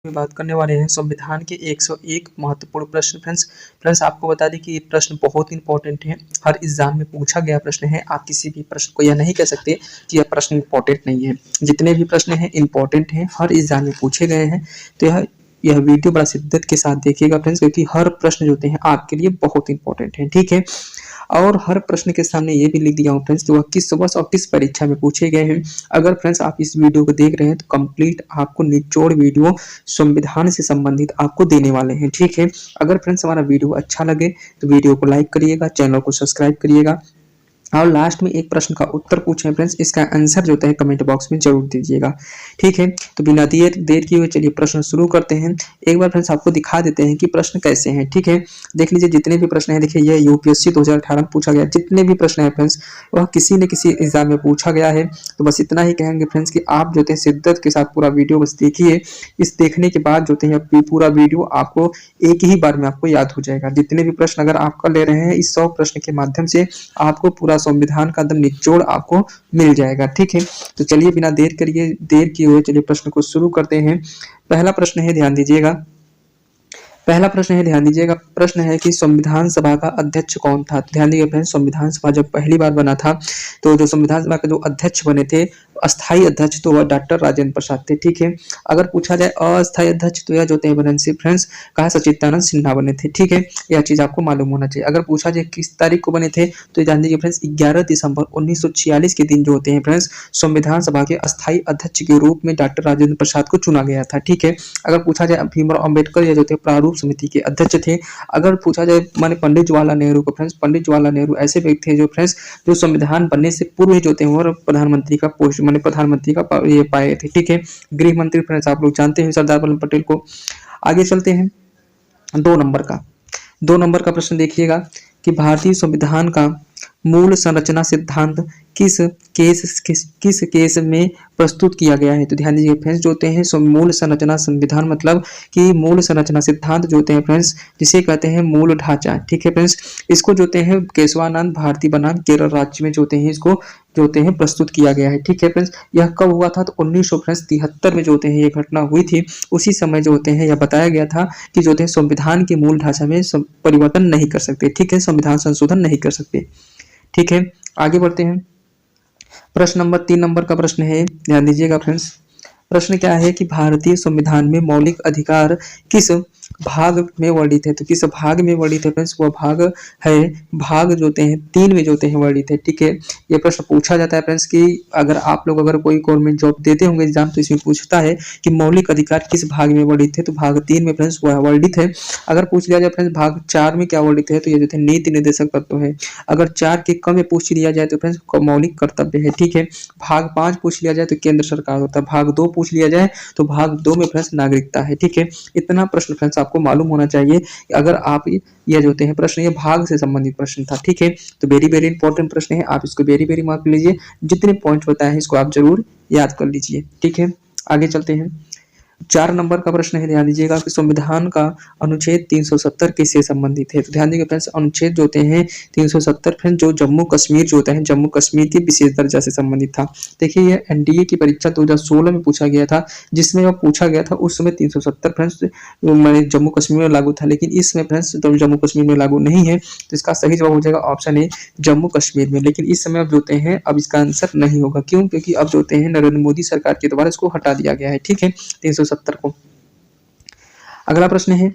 में बात करने वाले हैं संविधान के 101 महत्वपूर्ण प्रश्न। फ्रेंड्स आपको बता दें कि ये प्रश्न बहुत इंपॉर्टेंट है, हर एग्जाम में पूछा गया प्रश्न है। आप किसी भी प्रश्न को यह नहीं कह सकते कि यह प्रश्न इंपॉर्टेंट नहीं है। जितने भी प्रश्न हैं इंपॉर्टेंट हैं, हर एग्जाम में पूछे गए हैं। तो यह वीडियो बड़ा शिद्दत के साथ देखिएगा फ्रेंड्स, क्योंकि हर प्रश्न जो होते हैं आपके लिए बहुत इंपॉर्टेंट है। ठीक है, और हर प्रश्न के सामने ये भी लिख दिया हूँ फ्रेंड्स कि वह किस वर्ष और किस परीक्षा में पूछे गए हैं। अगर फ्रेंड्स आप इस वीडियो को देख रहे हैं तो कंप्लीट आपको निचोड़ वीडियो संविधान से संबंधित आपको देने वाले हैं। ठीक है, अगर फ्रेंड्स हमारा वीडियो अच्छा लगे तो वीडियो को लाइक करिएगा, चैनल को सब्सक्राइब करिएगा और लास्ट में एक प्रश्न का उत्तर पूछें फ्रेंड्स, इसका आंसर जो होता है कमेंट बॉक्स में जरूर दीजिएगा। ठीक है, तो बिना देर किए हुए चलिए प्रश्न शुरू करते हैं। एक बार फ्रेंड्स आपको दिखा देते हैं कि प्रश्न कैसे हैं। ठीक है, देख लीजिए जितने भी प्रश्न हैं, देखिए ये यूपीएससी 2018 में पूछा गया। जितने भी प्रश्न है फ्रेंड्स वह किसी न किसी एग्जाम में पूछा गया है। तो बस इतना ही कहेंगे फ्रेंड्स कि आप जो है शिद्दत के साथ पूरा वीडियो बस देखिए। इस देखने के बाद जो है पूरा वीडियो आपको एक ही बार में आपको याद हो जाएगा। जितने भी प्रश्न अगर आप कर ले रहे हैं, इस 100 प्रश्न के माध्यम से आपको पूरा संविधान का एकदम निचोड़ आपको मिल जाएगा। ठीक है, तो चलिए बिना देर किए हुए चलिए प्रश्न को शुरू करते हैं। पहला प्रश्न है, ध्यान दीजिएगा। प्रश्न है कि संविधान सभा का अध्यक्ष कौन था। ध्यान दीजिए फ्रेंड्स, संविधान सभा जब पहली बार बना था तो जो संविधान सभा के जो अध्यक्ष बने थे, अस्थायी अध्यक्ष, तो वह डॉक्टर राजेंद्र प्रसाद थे। ठीक है, अगर पूछा जाए अस्थायी अध्यक्ष तो यह जो थे बने फ्रेंड्स कहा सचिदानंद सिन्हा बने थे। ठीक है, यह चीज आपको मालूम होना चाहिए। अगर पूछा जाए किस तारीख को बने थे तो जान दीजिए फ्रेंड्स 11 दिसंबर 1946 के दिन जो होते हैं फ्रेंड्स संविधान सभा के अस्थायी अध्यक्ष के रूप में डॉक्टर राजेंद्र प्रसाद को चुना गया था। ठीक है, अगर पूछा जाए भीमराव अम्बेडकर ये जो थे प्रारूप समिति के अध्यक्ष थे। अगर पूछा जाए माने पंडित जवाहरलाल नेहरू को, फ्रेंड्स पंडित जवाहरलाल नेहरू ऐसे व्यक्ति थे जो फ्रेंड्स जो संविधान बनने से पूर्व ही जो थे वो प्रधानमंत्री का पोस्ट माने प्रधानमंत्री का ये पाए थे। ठीक है, गृह मंत्री फ्रेंड्स आप लोग जानते हैं सरदार वल्लभ पटेल को। आगे चलते हैं 2 नंबर का प्रश्न देखिएगा कि भारतीय संविधान का मूल संरचना सिद्धांत किस केस में प्रस्तुत किया गया है। तो ध्यान दीजिए फ्रेंड्स जो होते हैं मूल संरचना संविधान मतलब कि मूल संरचना सिद्धांत जो होते हैं फ्रेंड्स जिसे कहते हैं मूल ढांचा। ठीक है फ्रेंड्स, इसको जो होते हैं केशवानंद भारती बनाम केरल राज्य में जो होते हैं इसको जो होते हैं प्रस्तुत किया गया है। ठीक है फ्रेंड्स, यह कब हुआ था तो 1973 में जो होते हैं ये घटना हुई थी। उसी समय जो होते हैं यह बताया गया था कि जो होते हैं संविधान के मूल ढांचा में परिवर्तन नहीं कर सकते। ठीक है, संविधान संशोधन नहीं कर सकते। ठीक है, आगे बढ़ते हैं। प्रश्न नंबर 3 नंबर का प्रश्न है, ध्यान दीजिएगा फ्रेंड्स। प्रश्न क्या है कि भारतीय संविधान में मौलिक अधिकार किस भाग में वर्णित है। तो किस भाग में वर्णित है फ्रेंड्स, वह भाग है भाग जो होते हैं 3 में जो होते हैं वर्णित है। ठीक है, ये प्रश्न पूछा जाता है फ्रेंड्स कि अगर आप लोग अगर कोई गवर्नमेंट जॉब देते होंगे एग्जाम तो इसमें पूछता है कि मौलिक अधिकार किस भाग में वर्णित है। तो भाग 3 में फ्रेंड्स वह वर्णित है। अगर पूछ लिया जाए फ्रेंड्स भाग 4 में क्या वर्णित है तो ये जो है नीति निर्देशक तत्व है। अगर 4 के कम में पूछ लिया जाए तो फ्रेंड्स मौलिक कर्तव्य है। ठीक है, भाग 5 पूछ लिया जाए तो केंद्र सरकार होता है। भाग 2 पूछ लिया जाए तो भाग 2 में फ्रेंड्स नागरिकता है। ठीक है, इतना प्रश्न फ्रेंड्स आपको मालूम होना चाहिए। अगर आप ये जो होते हैं प्रश्न ये भाग से संबंधित प्रश्न था। ठीक है, तो वेरी इंपॉर्टेंट प्रश्न है, आप इसको वेरी मार्क लीजिए। जितने पॉइंट बताए हैं इसको आप जरूर याद कर लीजिए। ठीक है, आगे चलते हैं। 4 नंबर का प्रश्न है, ध्यान दीजिएगा कि संविधान का अनुच्छेद 370 किससे संबंधित है। तो ध्यान दीजिएगा फ्रेंड्स अनुच्छेद जो होते हैं 370 फ्रेंड्स जो जम्मू कश्मीर जो होता है जम्मू कश्मीर के विशेष दर्जा से संबंधित था। देखिए ये एनडीए की परीक्षा 2016 में पूछा गया था, जिसमें वह पूछा गया था उस समय 370 फ्रेंड्स जम्मू कश्मीर में लागू था, लेकिन इस समय फ्रेंड्स तो जम्मू कश्मीर में लागू नहीं है। तो इसका सही जवाब हो जाएगा ऑप्शन ए जम्मू कश्मीर में। लेकिन इस समय अब जो होते हैं अब इसका आंसर नहीं होगा, क्यों? क्योंकि अब जो होते हैं नरेंद्र मोदी सरकार के द्वारा इसको हटा दिया गया है। ठीक है, 370 को। अगला प्रश्न है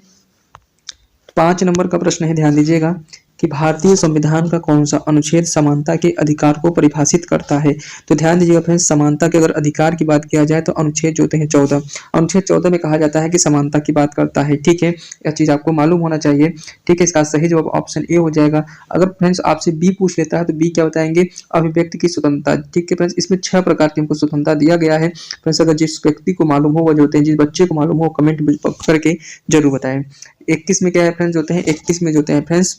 5 नंबर का प्रश्न है, ध्यान दीजिएगा कि भारतीय संविधान का कौन सा अनुच्छेद समानता के अधिकार को परिभाषित करता है। तो ध्यान दीजिएगा फ्रेंड्स समानता के अगर अधिकार की बात किया जाए तो अनुच्छेद जो होते हैं 14, अनुच्छेद 14 में कहा जाता है कि समानता की बात करता है। ठीक है, यह चीज आपको मालूम होना चाहिए। ठीक है, इसका सही जवाब ऑप्शन ए हो जाएगा। अगर फ्रेंड्स आपसे बी पूछ लेता है तो बी क्या बताएंगे, अभिव्यक्ति की स्वतंत्रता। ठीक है फ्रेंड्स, इसमें 6 प्रकार की हमको स्वतंत्रता दिया गया है। फ्रेंड्स अगर जिस व्यक्ति को मालूम हो वह जो होते हैं जिस बच्चे को मालूम हो कमेंट करके जरूर बताएं। 21 में क्या है फ्रेंड्स होते हैं 21 में जो होते हैं फ्रेंड्स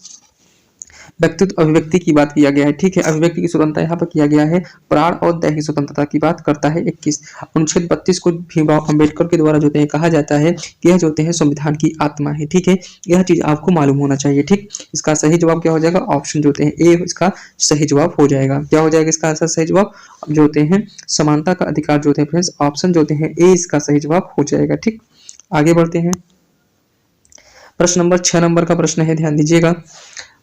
व्यक्तित्व अभिव्यक्ति की बात किया गया है। ठीक है, अभिव्यक्ति की स्वतंत्रता यहाँ पर किया गया है। प्राण और दैहिक स्वतंत्रता की बात करता है 21। अनुच्छेद 32 को भीमराव अम्बेडकर के द्वारा जो है कहा जाता है कि यह जो होते हैं संविधान की आत्मा है। ठीक है, यह चीज आपको मालूम होना चाहिए। ठीक, इसका सही जवाब क्या हो जाएगा, ऑप्शन जो होते हैं ए इसका सही जवाब हो जाएगा। क्या हो जाएगा इसका आंसर सही जवाब, जो होते हैं समानता का अधिकार जो होते हैं फ्रेंड्स ऑप्शन जो होते हैं ए इसका सही जवाब हो जाएगा। ठीक, आगे बढ़ते हैं। प्रश्न नंबर 6 नंबर का प्रश्न है, ध्यान दीजिएगा।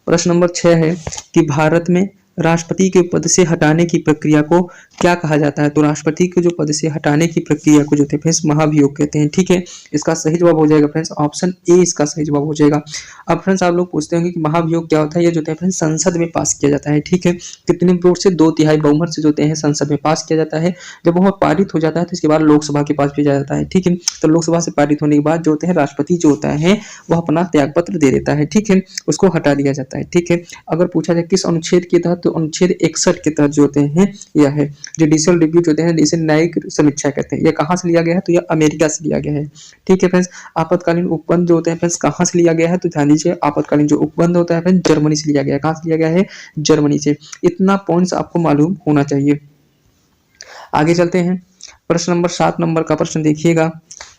प्रश्न नंबर 6 है कि भारत में राष्ट्रपति के पद से हटाने की प्रक्रिया को क्या कहा जाता है? तो राष्ट्रपति के जो पद से हटाने की प्रक्रिया को जो थे फ्रेंड्स महाभियोग कहते हैं। ठीक है, इसका सही जवाब हो जाएगा फ्रेंड्स ऑप्शन ए, इसका सही जवाब हो जाएगा। अब फ्रेंड्स आप लोग पूछते होंगे कि महाभियोग क्या होता है? ये जो है फ्रेंड्स संसद में पास किया जाता है। ठीक है, कितने वोट से? 2/3 बहुमत से जो है संसद में पास किया जाता है। जब वह पारित हो जाता है तो इसके बाद लोकसभा के पास भेजा जाता है। ठीक है, तो लोकसभा से पारित होने के बाद जो होते हैं राष्ट्रपति जो होता है वह अपना त्यागपत्र दे देता है। ठीक है, उसको हटा दिया जाता है। ठीक है, अगर पूछा जाए किस अनुच्छेद के तहत, तो अनुच्छेद 61 के तहत जो होते हैं यह है जुडिशियल रिव्यू जो होते हैं, इसे न्यायिक समीक्षा कहते हैं। यह कहाँ से लिया गया है? तो यह अमेरिका से लिया गया है। ठीक है फ्रेंड्स, आपातकालीन उपबंध जो होते हैं फ्रेंड्स कहाँ से लिया गया है? तो ध्यान दीजिए, आपातकालीन जो उपबंध होता है फ्रेंड्स जर्मनी से लिया गया है। कहाँ से लिया गया है? जर्मनी से। इतना पॉइंट्स आपको मालूम होना चाहिए। आगे चलते हैं। प्रश्न नंबर 7 नंबर का प्रश्न देखिएगा।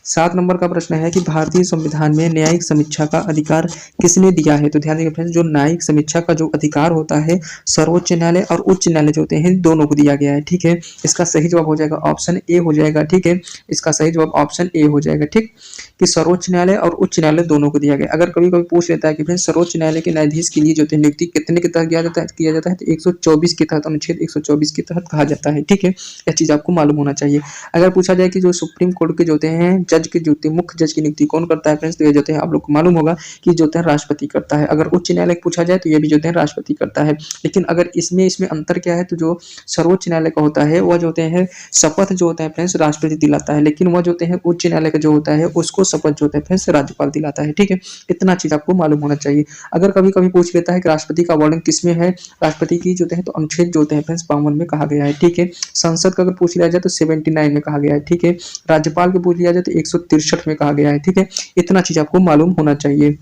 7 नंबर का प्रश्न है कि भारतीय संविधान में न्यायिक समीक्षा का अधिकार किसने दिया है? तो ध्यान देंगे फ्रेंड्स, जो न्यायिक समीक्षा का जो अधिकार होता है सर्वोच्च न्यायालय और उच्च न्यायालय जो होते हैं दोनों को दिया गया है। ठीक है, इसका सही जवाब हो जाएगा ऑप्शन ए हो जाएगा। ठीक है, इसका सही जवाब ऑप्शन ए हो जाएगा। ठीक, कि सर्वोच्च न्यायालय और उच्च न्यायालय दोनों को दिया गया। अगर कभी कभी पूछ लेता है कि फ्रेंड्स सर्वोच्च न्यायालय के न्यायाधीश के लिए जो है नियुक्ति कितने के तहत किया जाता है तो 124 के तहत, अनुच्छेद 124 के तहत कहा जाता है। ठीक है, यह चीज आपको मालूम होना चाहिए। अगर पूछा जाए कि जो सुप्रीम कोर्ट के जो होते हैं जज के जो मुख्य जज की नियुक्ति कौन करता है फ्रेंड्स, तो ये जो है आप लोग को मालूम होगा कि जो है राष्ट्रपति करता है। अगर उच्च न्यायालय पूछा जाए तो ये भी जो है राष्ट्रपति करता है। लेकिन अगर इसमें अंतर क्या है, तो जो सर्वोच्च न्यायालय का होता है वह जो होते हैं शपथ जो होता है फ्रेंड्स राष्ट्रपति दिलाता है, लेकिन वह जो होते हैं उच्च न्यायालय का जो होता है उसको शपथ जो होता है फ्रेंड्स राज्यपाल दिलाता है। ठीक है, इतना चीज आपको मालूम होना चाहिए। अगर कभी कभी पूछ लेता है कि राष्ट्रपति का वर्णन किसमें है, राष्ट्रपति की जो है तो अनुच्छेद जो होते हैं फ्रेंड्स 52 में कहा गया है। ठीक है, संसद का अगर पूछ लिया जाए तो 79 में कहा गया है। ठीक है, राज्यपाल को पूछ लिया जाए तो 163 में कहा गया है। ठीक है, इतना चीज आपको मालूम होना चाहिए।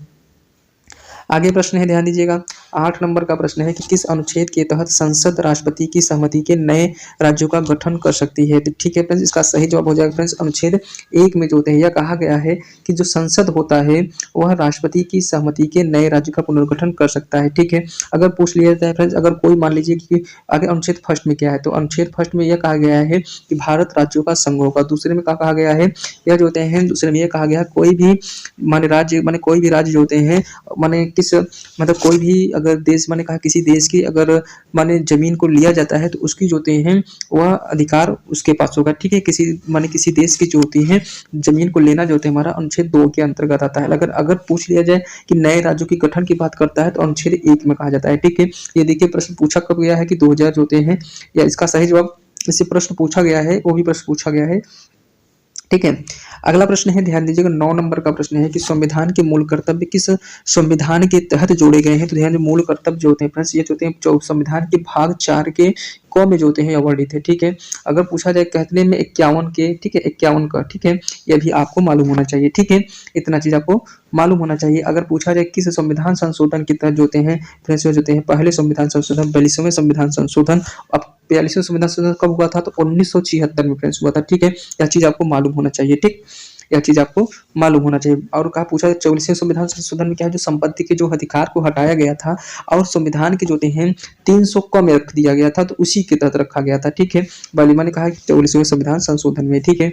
आगे प्रश्न है, ध्यान दीजिएगा। 8 नंबर का प्रश्न है कि किस अनुच्छेद के तहत संसद राष्ट्रपति की सहमति के नए राज्यों का गठन कर सकती है? तो ठीक है फ्रेंड्स, इसका सही जवाब हो जाएगा फ्रेंड्स अनुच्छेद 1 में जो होते हैं यह कहा गया है कि जो संसद होता है वह राष्ट्रपति की सहमति के नए राज्य का पुनर्गठन कर सकता है। ठीक है, अगर पूछ लिया जाए फ्रेंड्स, अगर कोई मान लीजिए कि आगे अनुच्छेद फर्स्ट में क्या है, तो अनुच्छेद फर्स्ट में यह कहा गया है कि भारत राज्यों का संघ होगा। दूसरे में क्या कहा गया है, यह जो होते हैं दूसरे में यह कहा गया है कोई भी माने राज्य माने कोई भी राज्य जो होते हैं माने किस मतलब कोई भी अगर देश माने कहा किसी देश की अगर माने जमीन को लिया जाता है तो उसकी जो होते हैं वह अधिकार उसके पास होगा। ठीक है, किसी माने किसी देश की जो होती है जमीन को लेना जो होता है हमारा अनुच्छेद 2 के अंतर्गत आता है। अगर अगर पूछ लिया जाए कि नए राज्यों की गठन की बात करता है तो अनुच्छेद 1 में कहा जाता है। ठीक है, ये देखिए प्रश्न पूछा कब गया है कि 2000 जो होते हैं, या इसका सही जवाब इससे प्रश्न पूछा गया है, वो भी प्रश्न पूछा गया है। ठीक है, अगला प्रश्न है, ध्यान दीजिएगा। 9 नंबर का प्रश्न है कि संविधान के मूल कर्तव्य किस संविधान के तहत जोड़े गए हैं? तो ध्यान, मूल कर्तव्य जो होते हैं फ्रेंड्स ये जो होते हैं संविधान के भाग 4 के क में जो होते हैं वर्णित है। ठीक है, अगर पूछा जाए कहते में 51 के, ठीक है 51 का, ठीक है, यह भी आपको मालूम होना चाहिए। ठीक है, इतना चीज आपको मालूम होना चाहिए। अगर पूछा जाए किस संविधान संशोधन के तहत जो होते हैं फ्रेंड्स जो होते हैं पहले संविधान संशोधन 42वें संविधान संशोधन, अब 42वें संविधान संशोधन कब हुआ था, तो 1976 में फ्रेंड्स हुआ था। ठीक है, यह चीज आपको मालूम होना चाहिए। ठीक, यह चीज आपको मालूम होना चाहिए। और कहा पूछा 44वें संविधान संशोधन में क्या है, जो संपत्ति के जो अधिकार को हटाया गया था और संविधान के जो होते हैं 300 क में रख दिया गया था, तो उसी के तहत रखा गया था। ठीक है, बालिमा ने कहा कि 44वें संविधान संशोधन में। ठीक है,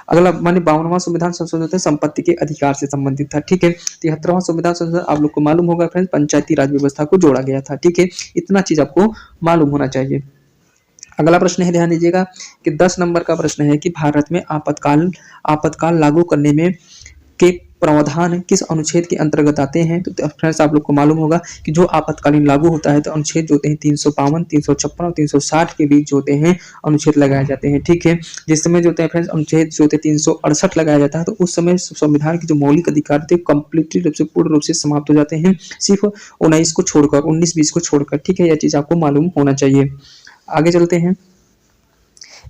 अगला माने 52वां संविधान संशोधन संपत्ति के अधिकार से संबंधित था। ठीक है, 73वां संविधान संशोधन आप लोग को मालूम होगा फ्रेंड्स पंचायती राज व्यवस्था को जोड़ा गया था। ठीक है, इतना चीज आपको मालूम होना चाहिए। अगला प्रश्न है, ध्यान दीजिएगा कि 10 नंबर का प्रश्न है कि भारत में आपातकाल लागू करने में के प्रावधान किस अनुच्छेद के अंतर्गत आते हैं? तो फ्रेंड्स आप लोग को मालूम होगा कि जो आपातकालीन लागू होता है तो अनुच्छेद जो होते हैं 352, 356 और 360 के बीच जो होते हैं अनुच्छेद लगाए जाते हैं। ठीक है, जिस समय जो होते हैं फ्रेंड्स अनुच्छेद जो होते हैं 368 लगाया जाता है तो उस समय संविधान के जो मौलिक अधिकार थे कंप्लीटली रूप से पूर्ण रूप से समाप्त हो जाते हैं, सिर्फ 19 को छोड़कर, 19-20 को छोड़कर। ठीक है, यह चीज आपको मालूम होना चाहिए। आगे चलते हैं।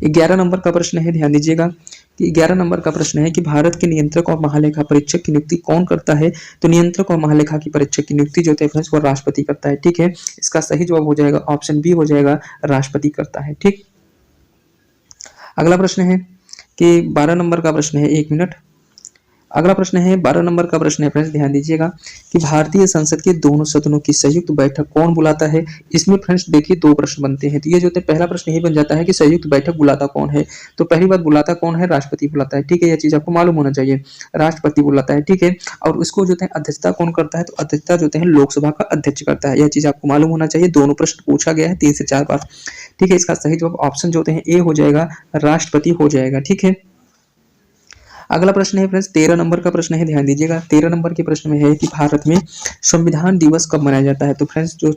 11 नंबर का प्रश्न है, ध्यान दीजिएगा कि 11 नंबर का प्रश्न है कि भारत के नियंत्रक और महालेखा परीक्षक की नियुक्ति कौन करता है? तो नियंत्रक और महालेखा की परीक्षक की नियुक्ति जो है फ्रेंड्स वो राष्ट्रपति करता है। ठीक है, इसका सही जवाब हो जाएगा ऑप्शन बी हो जाएगा, राष्ट्रपति करता है। ठीक, अगला प्रश्न है कि 12 नंबर का प्रश्न है, 1 मिनट। अगला प्रश्न है 12 नंबर का प्रश्न है फ्रेंड्स, ध्यान दीजिएगा कि भारतीय संसद के दोनों सदनों की संयुक्त बैठक कौन बुलाता है। इसमें फ्रेंड्स देखिए दो प्रश्न बनते हैं, तो ये जो होता है पहला प्रश्न यही बन जाता है कि संयुक्त बैठक बुलाता कौन है। तो पहली बात बुलाता कौन है, राष्ट्रपति बुलाता है, ठीक है, यह चीज आपको मालूम होना चाहिए, राष्ट्रपति बुलाता है, ठीक है। और उसको जो है अध्यक्षता कौन करता है, तो अध्यक्षता जो है लोकसभा का अध्यक्ष करता है, यह चीज आपको मालूम होना चाहिए। दोनों प्रश्न पूछा गया है 3 से 4 बार, ठीक है। इसका सही जवाब ऑप्शन जो होते हैं ए हो जाएगा, राष्ट्रपति हो जाएगा, ठीक है। अगला प्रश्न है फ्रेंड्स 13 नंबर का प्रश्न है, ध्यान दीजिएगा 13 नंबर के प्रश्न में है कि भारत में संविधान दिवस कब मनाया जाता है। तो फ्रेंड्स जो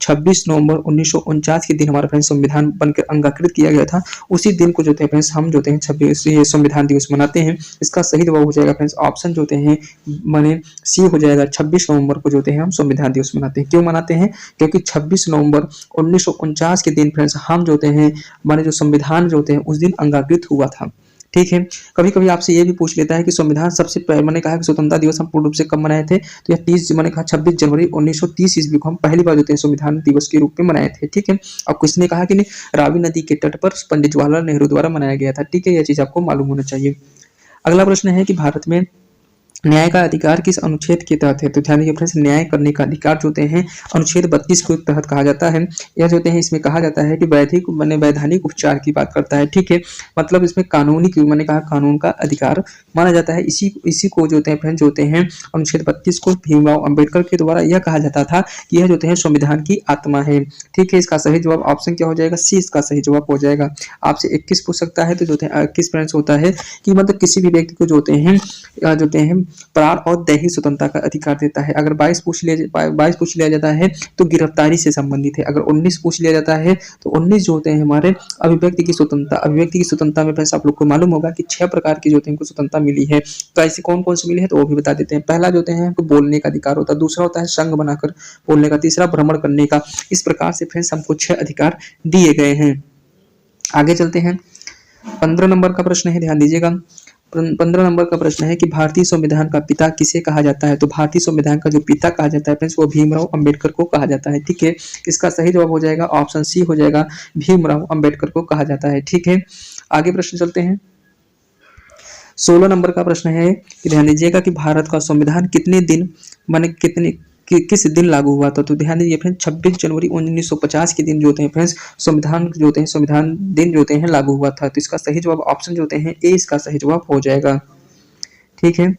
26 नवंबर 1949 के दिन हमारा फ्रेंड्स संविधान बनकर अंगाकृत किया गया था, उसी दिन को जो है फ्रेंड्स हम जो है 26 ये संविधान दिवस मनाते हैं। इसका सही जवाब हो जाएगा फ्रेंड्स ऑप्शन जो हैं माने सी हो जाएगा, 26 नवंबर को जो है हम संविधान दिवस मनाते हैं। क्यों मनाते हैं, क्योंकि 26 नवंबर 1949 के दिन फ्रेंड्स हम जो हैं माने जो संविधान जो है उस दिन अंगाकृत हुआ था, ठीक है। कभी कभी आपसे ये भी पूछ लेता है कि संविधान सबसे पहले मैंने कहा कि स्वतंत्रता दिवस हम पूर्ण रूप से कब मनाए थे, तो यह 30 मैंने कहा 26 जनवरी 1930 ईस्वी को हम पहली बार जो है संविधान दिवस के रूप में मनाए थे, ठीक है। अब किसने कहा कि नहीं, रावी नदी के तट पर पंडित जवाहरलाल नेहरू द्वारा मनाया गया था, ठीक है, यह चीज आपको मालूम होना चाहिए। अगला प्रश्न है कि भारत में न्याय का अधिकार किस अनुच्छेद के तहत है। तो ध्यान दीजिए फ्रेंड्स, न्याय करने का अधिकार जो होते हैं अनुच्छेद 32 के तहत कहा जाता है। यह जो होते हैं इसमें कहा जाता है कि वैधिक मैंने वैधानिक उपचार की बात करता है, ठीक है। मतलब इसमें कानूनी मैंने कहा कानून का अधिकार माना जाता है। इसी को जो होते हैं फ्रेंड्स जो होते हैं अनुच्छेद 32 को भीमराव अम्बेडकर के द्वारा यह कहा जाता था कि यह जो होते हैं संविधान की आत्मा है, ठीक है। इसका सही जवाब ऑप्शन क्या हो जाएगा, सी इसका सही जवाब हो जाएगा। आपसे 21 पूछ सकता है, तो जो होते हैं 21 फ्रेंड्स होता है कि मतलब किसी भी व्यक्ति को जो होते हैं प्राण और दैहिक स्वतंत्रता का अधिकार देता है। अगर 22 पूछ लिया जाता है तो गिरफ्तारी से संबंधित है। अगर 19 पूछ लिया जाता है तो 19 जो होते हैं हमारे अभिव्यक्ति की स्वतंत्रता। अभिव्यक्ति की स्वतंत्रता में फ्रेंड्स आप लोग को मालूम होगा कि 6 प्रकार की जो होते हैं स्वतंत्रता मिली है। तो ऐसे कौन कौन सी मिली है तो वो भी बता देते हैं। पहला जो होते हैं हमको बोलने का अधिकार होता है, दूसरा होता है संघ बनाकर बोलने का, तीसरा भ्रमण करने का। इस प्रकार से फ्रेंड्स हमको 6 अधिकार दिए गए हैं। आगे चलते हैं, 15 नंबर का प्रश्न है, ध्यान दीजिएगा। 15 नंबर का प्रश्न है कि भारतीय संविधान का पिता किसे कहा जाता है। तो भारतीय संविधान का जो पिता कहा जाता है फ्रेंड्स वो भीमराव अंबेडकर को कहा जाता है, ठीक है। इसका सही जवाब हो जाएगा ऑप्शन सी हो जाएगा, भीमराव अंबेडकर को कहा जाता है, ठीक है। आगे प्रश्न चलते हैं, 16 नंबर का प्रश्न है कि ध्यान दीजिएगा कि भारत का संविधान कितने दिन माने किस दिन लागू हुआ था। तो ध्यान दीजिए फ्रेंड्स 26 जनवरी 1950 के दिन जो होते हैं फ्रेंड्स संविधान जो होते हैं संविधान दिन जो होते हैं लागू हुआ था। तो इसका सही जवाब ऑप्शन जो होते हैं ए इसका सही जवाब हो जाएगा, ठीक है।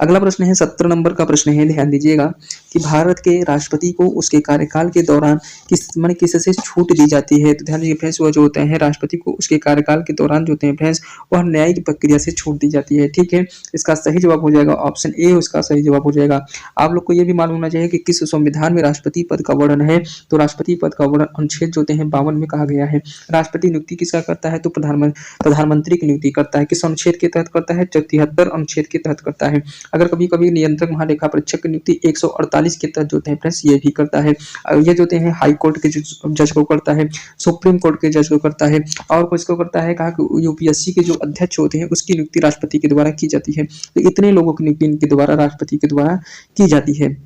अगला प्रश्न है 17 नंबर का प्रश्न है, ध्यान दीजिएगा कि भारत के राष्ट्रपति को उसके कार्यकाल के दौरान किससे छूट दी जाती है। तो ध्यान दीजिए फ्रेंड्स वह जो होते हैं राष्ट्रपति को उसके कार्यकाल के दौरान जो होते हैं फ्रेंड्स वह न्यायिक प्रक्रिया से छूट दी जाती है, ठीक है। इसका सही जवाब हो जाएगा ऑप्शन ए उसका सही जवाब हो जाएगा। आप लोग को यह भी मालूम होना चाहिए कि किस संविधान में राष्ट्रपति पद का वर्णन है। तो राष्ट्रपति पद का वर्णन अनुच्छेद जो होते हैं 52 में कहा गया है। राष्ट्रपति नियुक्ति किसका करता है, तो प्रधानमंत्री की नियुक्ति करता है। किस अनुच्छेद के तहत करता है, 73 अनुच्छेद के तहत करता है। अगर कभी कभी नियंत्रक महालेखा परीक्षक की नियुक्ति 148 के तहत जो है फ्रेंड्स ये भी करता है। ये जो होते हैं हाई कोर्ट के जज को करता है, सुप्रीम कोर्ट के जज को करता है, और किसको करता है, कहा कि यूपीएससी के जो अध्यक्ष होते हैं उसकी नियुक्ति राष्ट्रपति के द्वारा की जाती है। तो इतने लोगों की नियुक्ति इनके द्वारा राष्ट्रपति के द्वारा की जाती है।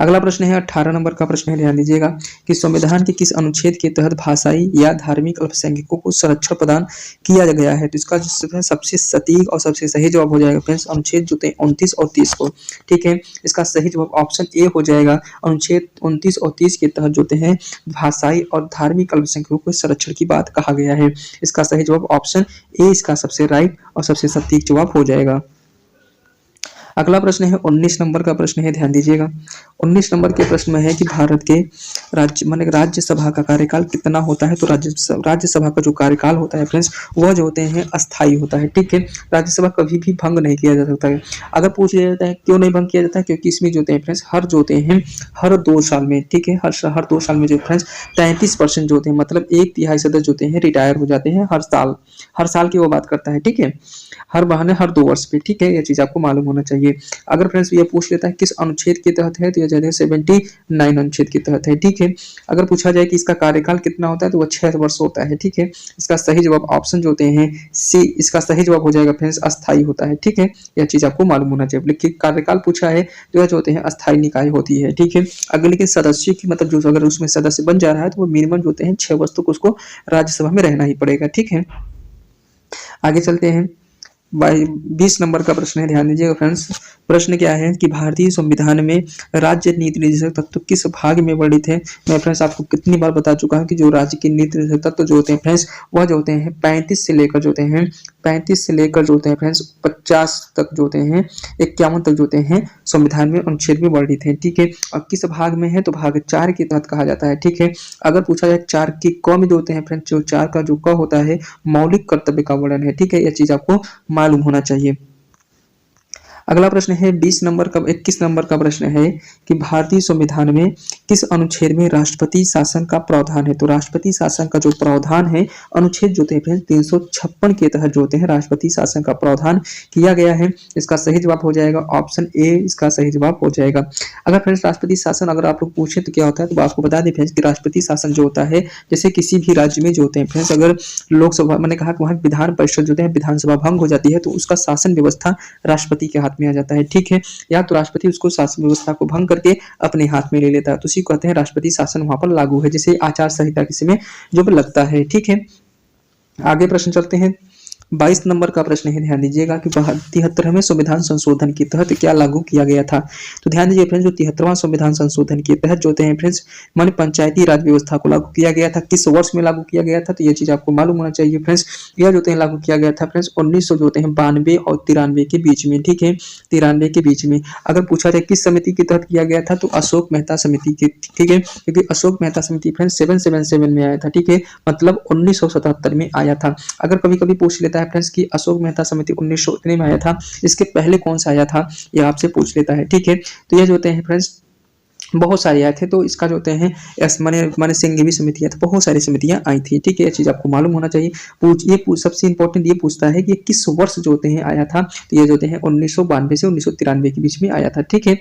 अगला प्रश्न है 18 नंबर का प्रश्न है, ध्यान दीजिएगा कि संविधान के किस अनुच्छेद के तहत भाषाई या धार्मिक अल्पसंख्यकों को संरक्षण प्रदान किया गया है। तो इसका सबसे सटीक और सबसे सही जवाब हो जाएगा फ्रेंड्स अनुच्छेद जो 29 और 30 को, ठीक है। इसका सही जवाब ऑप्शन ए हो जाएगा, अनुच्छेद 29 और 30 के तहत जो है भाषाई और धार्मिक अल्पसंख्यकों को संरक्षण की बात कहा गया है। इसका सही जवाब ऑप्शन ए इसका सबसे राइट और सबसे सटीक जवाब हो जाएगा। अगला प्रश्न है 19 नंबर का प्रश्न है, ध्यान दीजिएगा। 19 नंबर के प्रश्न में है कि भारत के राज्यसभा का कार्यकाल कितना होता है। तो राज्यसभा का जो कार्यकाल होता है फ्रेंड्स वह जो होते हैं अस्थायी होता है, ठीक है। राज्यसभा कभी भी भंग नहीं किया जा सकता है। अगर पूछ लिया जाता है क्यों नहीं भंग किया जाता है, क्योंकि इसमें जो होते हैं फ्रेंड्स हर जो होते हैं हर 2 साल में, ठीक है, हर 2 साल में जो फ्रेंड्स 33% जो होते हैं मतलब 1/3 सदस्य होते हैं रिटायर हो जाते हैं हर साल की वो बात करता है, ठीक है। हर बहाने हर 2 वर्ष पे, ठीक है, यह चीज आपको मालूम होना चाहिए। अगर फ्रेंड्स ये पूछ लेता है किस अनुच्छेद के तहत है, तो यह जो है 79 अनुच्छेद के तहत है, ठीक है। अगर पूछा जाए कि इसका कार्यकाल कितना होता है तो वह 6 वर्ष होता है, ठीक है। इसका सही जवाब ऑप्शन जो होते हैं सी इसका सही जवाब हो जाएगा फ्रेंड्स अस्थायी होता है, ठीक है। यह चीज आपको मालूम होना चाहिए। लेकिन कार्यकाल पूछा है तो यह जो होते हैं अस्थायी निकाय होती है, ठीक है। अगर लेकिन सदस्य की मतलब जो अगर उसमें सदस्य बन जा रहा है तो वो मिनिमम जो होते हैं 6 वर्ष तक उसको राज्यसभा में रहना ही पड़ेगा, ठीक है। आगे चलते हैं, 20 नंबर का प्रश्न है, ध्यान दीजिएगा फ्रेंड्स। प्रश्न क्या है कि भारतीय संविधान में राज्य नीति निर्देशक तत्व किस भाग में वर्णित है। मैं फ्रेंड्स आपको कितनी बार बता चुका हूं कि जो राज्य के नीति निर्देशक तत्व जो होते हैं फ्रेंड्स, वह जो होते हैं 35 से लेकर जो होते हैं 35 से लेकर जो होते हैं फ्रेंड्स 50 तक जो होते हैं 51 तक जो होते हैं संविधान में अनुच्छेद में वर्णित है। ठीक है, और किस भाग में है तो भाग 4 के तहत कहा जाता है। ठीक है, अगर पूछा जाए 4 के क में जो होते हैं फ्रेंड्स, जो 4 का जो क होता है मौलिक कर्तव्य का वर्णन है। ठीक है, यह चीज आपको मालूम होना चाहिए। अगला प्रश्न है 21 नंबर का प्रश्न है कि भारतीय संविधान में किस अनुच्छेद में राष्ट्रपति शासन का प्रावधान है। तो राष्ट्रपति शासन का जो प्रावधान है अनुच्छेद जो होते हैं 356 के तहत जो होते हैं राष्ट्रपति शासन का प्रावधान किया गया है। इसका सही जवाब हो जाएगा ऑप्शन ए, इसका सही जवाब हो जाएगा। अगर फ्रेंड्स राष्ट्रपति शासन अगर आप लोग पूछे तो क्या होता है, तो आपको बता दें फ्रेंड्स कि राष्ट्रपति शासन जो होता है जैसे किसी भी राज्य में जो होते हैं फ्रेंड्स, अगर लोकसभा मैंने कहा कि वहाँ विधान परिषद जो होते हैं विधानसभा भंग हो जाती है तो उसका शासन व्यवस्था राष्ट्रपति के हाथ में आ जाता है। ठीक है, या तो राष्ट्रपति उसको शासन व्यवस्था को भंग करके अपने हाथ में ले लेता है, तो उसी को कहते हैं राष्ट्रपति शासन वहां पर लागू है, जैसे आचार संहिता किसी में जो लगता है। ठीक है, आगे प्रश्न चलते हैं। 22 नंबर का प्रश्न है, ध्यान दीजिएगा कि 73वें संविधान संशोधन के तहत क्या लागू किया गया था। तो ध्यान दीजिए फ्रेंड्स, जो 73वां संविधान संशोधन के तहत जो होते हैं फ्रेंड्स माने पंचायती राज व्यवस्था को लागू किया गया था। किस वर्ष में लागू किया गया था, तो ये चीज आपको मालूम होना चाहिए फ्रेंड्स। यह जो होते हैं लागू किया गया था फ्रेंड्स 1900 जो होते हैं 92 और 93 के बीच में। ठीक है, 93 के बीच में। अगर पूछा जाए किस समिति के तहत किया गया था, तो अशोक मेहता समिति के। ठीक है, क्योंकि अशोक मेहता समिति फ्रेंड्स 777 में आया था। ठीक है, मतलब 1977 में आया था। अगर कभी कभी पूछ लेता है फ्रेंड्स कि अशोक मेहता समिति 1900 इतने में आया था, इसके पहले कौन सा आया था, यह आपसे पूछ लेता है। ठीक है, तो ये जो होते हैं फ्रेंड्स बहुत सारे आए थे, तो इसका जो होते हैं माने सिंघवी समितियां, तो बहुत सारी समितियां आई थी। ठीक है, ये चीज आपको मालूम होना चाहिए। सबसे इंपॉर्टेंट ये पूछता है कि किस वर्ष जो होते हैं आया था, तो ये जो होते हैं 1992 से 1993 के बीच में आया था। ठीक है,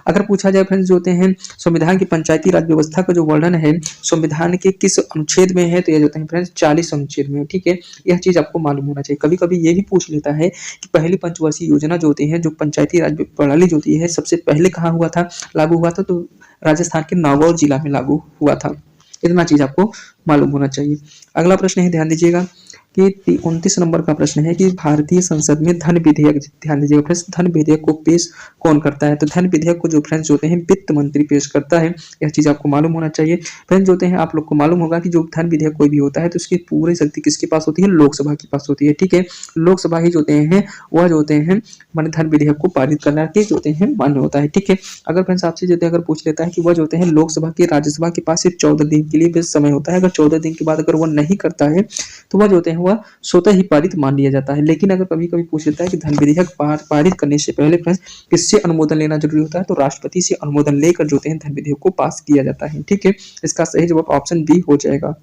अगर पूछा जाए फ्रेंड्स जो होते हैं संविधान की पंचायती राज व्यवस्था का जो वर्णन है संविधान के किस अनुच्छेद में है, तो ये जो होते हैं फ्रेंड्स 40 अनुच्छेद में। ठीक है, यह चीज आपको मालूम होना चाहिए। कभी कभी ये भी पूछ लेता है कि पहली पंचवर्षीय योजना जो होती है, जो पंचायती राज प्रणाली जो होती है, सबसे पहले कहाँ हुआ था, लागू हुआ था, तो राजस्थान के नागौर जिला में लागू हुआ था। इतना चीज आपको मालूम होना चाहिए। अगला प्रश्न है, ध्यान दीजिएगा कि 29 नंबर का प्रश्न है कि भारतीय संसद में धन विधेयक, ध्यान दीजिएगा फ्रेंड्स, धन विधेयक को पेश कौन करता है। तो धन विधेयक को जो फ्रेंड्स होते हैं वित्त मंत्री पेश करता है। यह चीज आपको मालूम होना चाहिए। फ्रेंड्स होते हैं आप लोग को मालूम होगा कि जो धन विधेयक कोई भी होता है तो उसकी पूरी शक्ति किसके पास होती है, लोकसभा के पास होती है। ठीक है, लोकसभा ही जो होते हैं वह जो होते हैं मान धन विधेयक को पारित करना के जो होते हैं मान्य होता है। ठीक है, अगर फ्रेंड्स आपसे जो अगर पूछ लेता है कि वह जो होते हैं लोकसभा के राज्यसभा के पास सिर्फ 14 दिन के लिए बस समय होता है, अगर 14 दिन के बाद अगर वह नहीं करता है तो वह जो होते हैं वह स्वतः ही पारित मान लिया जाता है। लेकिन अगर कभी कभी पूछ लेता है कि धन विधेयक पारित करने से पहले फ्रेंड्स किससे अनुमोदन लेना जरूरी होता है, तो राष्ट्रपति से अनुमोदन लेकर जो होते हैं धन विधेयक को पास किया जाता है। ठीक है, इसका सही जवाब ऑप्शन बी हो जाएगा।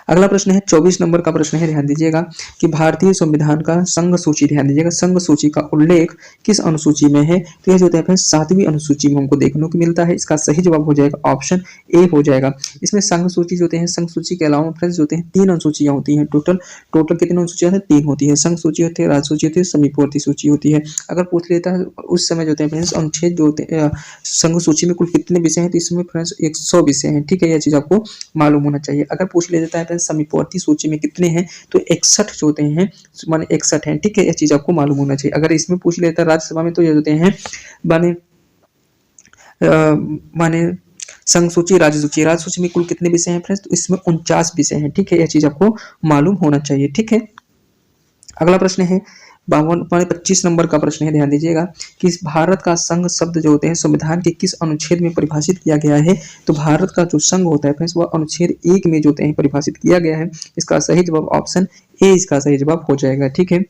अगला प्रश्न है 24 नंबर का प्रश्न है, ध्यान दीजिएगा कि भारतीय संविधान का संघ सूची, ध्यान दीजिएगा संघ सूची का उल्लेख किस अनुसूची में है, तो यह जो होता है 7वीं अनुसूची में हमको देखने को मिलता है। इसका सही जवाब हो जाएगा ऑप्शन ए हो जाएगा। इसमें संघ सूची जो होते हैं, संघ सूची के अलावा फ्रेंड्स जो होते हैं 3 अनुसूचियां होती हैं। टोटल कितनी अनुसूचियां हैं, 3 होती है। संघ सूची होती है, राज्य सूची होती है, समीपवर्ती सूची होती है। अगर पूछ लेता है उस समय जो होते हैं फ्रेंड्स अनुच्छेद जो होते हैं संघ सूची में कुल कितने विषय हैं, तो इसमें फ्रेंड्स 100 विषय हैं। ठीक है, यह चीज आपको मालूम होना चाहिए। अगर पूछ ले देता है समीपवर्ती सूची में कितने हैं, तो 61 जो होते हैं माने 61 हैं। ठीक है, यह चीज आपको मालूम होना चाहिए। अगर इसमें पूछ लेता है राज्यसभा में, तो ये होते हैं माने संघ सूची, राज्य सूची में कुल कितने विषय हैं फ्रेंड्स, तो इसमें 49 विषय हैं। ठीक है, यह चीज आपको मालूम होना चाहिए। ठीक है, अगला प्रश्न है 25 नंबर का प्रश्न है, ध्यान दीजिएगा कि भारत का संघ शब्द जो होते हैं संविधान के किस अनुच्छेद में परिभाषित किया गया है। तो भारत का जो संघ होता है फ्रेंड्स वह अनुच्छेद 1 में जो होते हैं परिभाषित किया गया है। इसका सही जवाब ऑप्शन ए इसका सही जवाब हो जाएगा। ठीक है,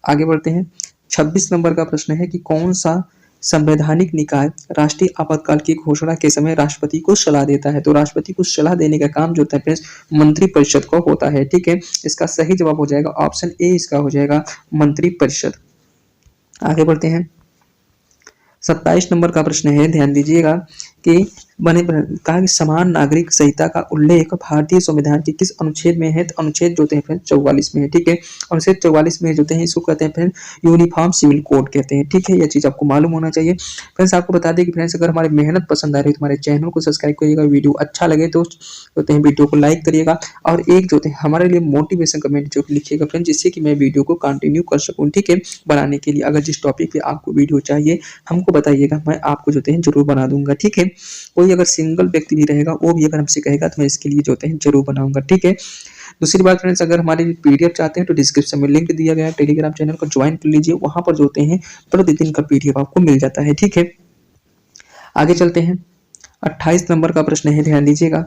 आगे बढ़ते हैं। 26 नंबर का प्रश्न है कि कौन सा संवैधानिक निकाय राष्ट्रीय आपातकाल की घोषणा के समय राष्ट्रपति को सलाह देता है। तो राष्ट्रपति को सलाह देने का काम जो होता है फ्रेंड्स मंत्रिपरिषद को होता है। ठीक है, इसका सही जवाब हो जाएगा ऑप्शन ए इसका हो जाएगा मंत्रिपरिषद। आगे बढ़ते हैं। 27 नंबर का प्रश्न है, ध्यान दीजिएगा कि बने कहा कि समान नागरिक संहिता का उल्लेख भारतीय संविधान के किस अनुच्छेद में है? तो अनुच्छेद जो होते हैं फ्रेंड्स 44 में है। ठीक है, अनुच्छेद 44 में जो होते हैं इसको कहते हैं फ्रेंड्स यूनिफॉर्म सिविल कोड कहते हैं। ठीक है, यह चीज आपको मालूम होना चाहिए। फ्रेंड्स आपको बता दें कि फ्रेंड्स अगर हमारी मेहनत पसंद आ रही है तो हमारे चैनल को सब्सक्राइब करिएगा, वीडियो अच्छा लगे तो होते हैं वीडियो को लाइक करिएगा और एक जो होते हैं हमारे लिए मोटिवेशन कमेंट जो लिखिएगा फ्रेंड्स, जिससे कि मैं वीडियो को कंटिन्यू कर सकूं। ठीक है, बनाने के लिए अगर जिस टॉपिक पे आपको वीडियो चाहिए हमको बताइएगा, मैं आपको जो होते हैं जरूर बना दूंगा। ठीक है, कोई अगर सिंगल व्यक्ति भी रहेगा वो भी अगर हमसे कहेगा तो मैं इसके लिए जो होते हैं जरूर बनाऊंगा। ठीक है, दूसरी बात फ्रेंड्स, अगर हमारी पीडीएफ चाहते हैं तो डिस्क्रिप्शन में लिंक दिया गया है, टेलीग्राम चैनल को ज्वाइन कर लीजिए, वहां पर जो होते हैं प्रतिदिन का पीडीएफ आपको मिल जाता है। ठीक है, आगे चलते हैं। 28 नंबर का प्रश्न है, ध्यान दीजिएगा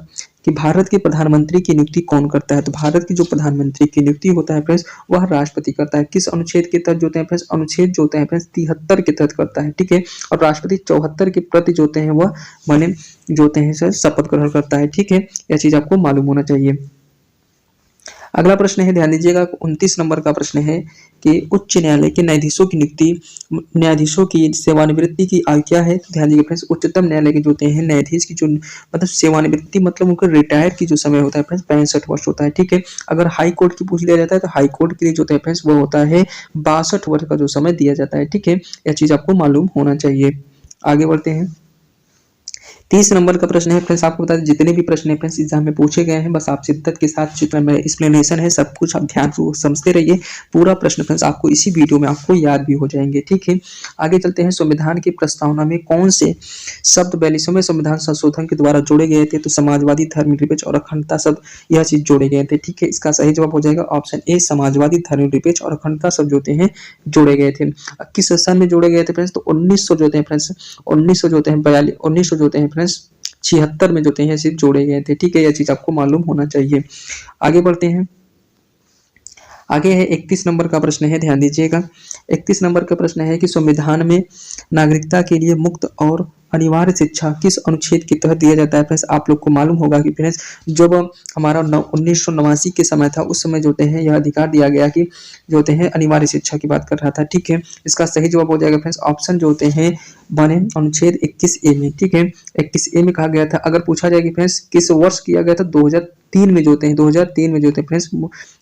कि भारत के प्रधानमंत्री की नियुक्ति कौन करता है? तो भारत की जो प्रधानमंत्री की नियुक्ति होता है फ्रेंड्स वह राष्ट्रपति करता है। किस अनुच्छेद के तहत जो होते हैं फ्रेंड्स? अनुच्छेद जो होते हैं फ्रेंड्स 73 के तहत करता है। ठीक है, और राष्ट्रपति 74 के प्रति जो होते हैं वह माने जो होते हैं सर शपथ ग्रहण करता है। ठीक है, यह चीज आपको मालूम होना चाहिए। अगला प्रश्न है, ध्यान दीजिएगा 29 नंबर का प्रश्न है कि उच्च न्यायालय के न्यायाधीशों की नियुक्ति, न्यायाधीशों की सेवानिवृत्ति की आयु क्या है? तो ध्यान दीजिएगा फ्रेंड्स, उच्चतम न्यायालय के जो होते हैं न्यायाधीश की जो मतलब सेवानिवृत्ति मतलब उनका रिटायर की जो समय होता है फ्रेंड्स 65 वर्ष होता है। ठीक है, अगर हाई कोर्ट की पूछ लिया जाता है तो हाई कोर्ट के लिए जो होता है फ्रेंड्स वो होता है 62 वर्ष का जो समय दिया जाता है। ठीक है, यह चीज आपको मालूम होना चाहिए। आगे बढ़ते हैं। 30 नंबर का प्रश्न है फ्रेंड्स, आपको बता दें जितने भी प्रश्न है फ्रेंड्स एग्जाम में पूछे गए हैं बस आप शिद्दत के साथ जितना मेरा एक्सप्लेनेशन है सब कुछ आप ध्यान से समझते रहिए। पूरा प्रश्न फ्रेंड्स आपको इसी वीडियो में आपको याद भी हो जाएंगे। ठीक है, आगे चलते हैं। संविधान की प्रस्तावना में कौन से शब्द 42वें संविधान संशोधन के द्वारा जोड़े गए थे? तो समाजवादी, धर्मनिरपेक्ष और अखंडता शब्द यह चीज जोड़े गए थे। ठीक है, इसका सही जवाब हो जाएगा ऑप्शन ए, समाजवादी, धर्मनिरपेक्ष और अखंडता शब्द जो होते हैं जोड़े गए थे। किस सन में जोड़े गए थे फ्रेंड्स? तो 1900 जो होते हैं फ्रेंड्स 1900 जो होते हैं 1900 जो होते हैं फ्रेंड्स 76 में जो होते हैं सिर्फ जोड़े गए थे। ठीक है, यह चीज आपको मालूम होना चाहिए। आगे बढ़ते हैं। आगे है 31 नंबर का प्रश्न है, ध्यान दीजिएगा। 31 नंबर का प्रश्न है कि संविधान में नागरिकता के लिए मुक्त और अनिवार्य शिक्षा किस अनुच्छेद के तहत दिया जाता है? फ्रेंड्स आप लोग को मालूम होगा कि फ्रेंड्स जब हमारा 1989 के समय था उस समय जो होते हैं यह अधिकार दिया गया कि जो होते हैं अनिवार्य शिक्षा की बात कर रहा था। ठीक है, इसका सही जवाब हो जाएगा फ्रेंड्स ऑप्शन जो होते हैं बने अनुच्छेद 21A में। ठीक है, 21A में कहा गया था। अगर पूछा जाए कि फ्रेंड्स किस वर्ष किया गया था, 2003 में जो होते हैं 2003 में जो होते हैं फ्रेंड्स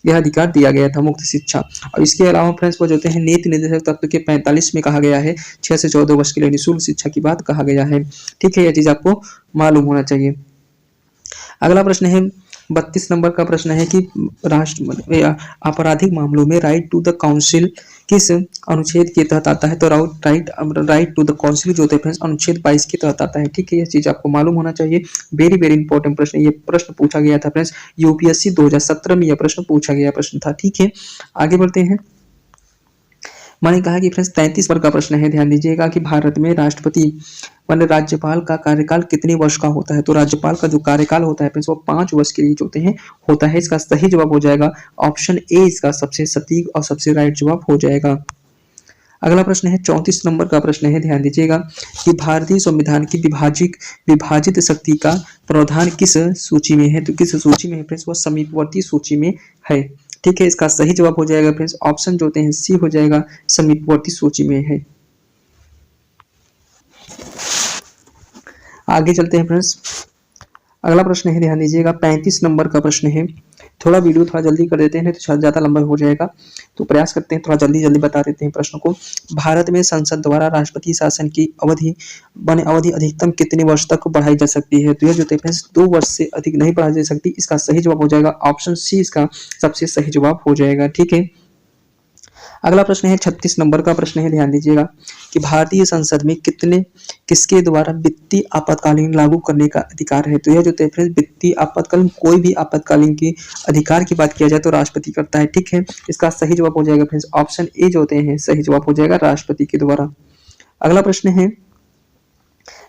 यह अधिकार दिया गया था मुक्त शिक्षा। और इसके अलावा फ्रेंड्स वो जो होते हैं नीति निर्देशक तत्व के 45 में कहा गया है 6 से 14 वर्ष के लिए निःशुल्क शिक्षा की बात कहा गया है। ठीक है, यह चीज आपको मालूम होना चाहिए। अगला प्रश्न है 32 नंबर का प्रश्न है कि राष्ट्र आपराधिक मामलों में राइट टू द काउंसिल किस अनुच्छेद के तहत आता है? तो राइट टू द काउंसिल जो होते हैं अनुच्छेद 22 के तहत आता है। ठीक है, यह चीज आपको मालूम होना चाहिए। वेरी वेरी इंपॉर्टेंट प्रश्न, ये प्रश्न पूछा गया था फ्रेंड्स यूपीएससी 2017 में यह प्रश्न पूछा गया प्रश्न था। ठीक है, आगे बढ़ते हैं। मैंने कहा कि फ्रेंड्स 33 नंबर का प्रश्न है, ध्यान दीजिएगा कि भारत में राष्ट्रपति माने राज्यपाल का कार्यकाल कितने वर्ष का होता है? तो राज्यपाल का जो कार्यकाल होता है फ्रेंड्स वो 5 वर्ष के लिए जो होते हैं होता है। इसका सही जवाब हो जाएगा ऑप्शन ए, इसका सबसे सटीक और सबसे राइट जवाब हो जाएगा। अगला प्रश्न है 34 नंबर का प्रश्न है, ध्यान दीजिएगा कि भारतीय संविधान की विभाजित शक्ति का प्रावधान किस सूची में है? तो किस सूची में है फ्रेंड्स? वो समीपवर्ती सूची में है। ठीक है, इसका सही जवाब हो जाएगा फ्रेंड्स ऑप्शन जो होते हैं सी हो जाएगा, समीपवर्ती सूची में है। आगे चलते हैं फ्रेंड्स। अगला प्रश्न है, ध्यान दीजिएगा 35 नंबर का प्रश्न है। थोड़ा वीडियो थोड़ा जल्दी कर देते हैं तो शायद ज्यादा लंबा हो जाएगा, तो प्रयास करते हैं थोड़ा जल्दी जल्दी बता देते हैं प्रश्न को। भारत में संसद द्वारा राष्ट्रपति शासन की अवधि अधिकतम कितने वर्ष तक बढ़ाई जा सकती है? तो यह जो है 2 वर्ष से अधिक नहीं बढ़ाई जा सकती। इसका सही जवाब हो जाएगा ऑप्शन सी, इसका सबसे सही जवाब हो जाएगा। ठीक है, अगला प्रश्न है 36 नंबर का प्रश्न है, ध्यान दीजिएगा कि भारतीय संसद में किसके द्वारा वित्तीय आपातकालीन लागू करने का अधिकार है? तो यह जो है फ्रेंड्स वित्तीय आपातकालीन कोई भी आपातकालीन की अधिकार की बात किया जाए तो राष्ट्रपति करता है। ठीक है, इसका सही जवाब हो जाएगा फ्रेंड्स ऑप्शन ए जो होते हैं सही जवाब हो जाएगा राष्ट्रपति के द्वारा। अगला प्रश्न है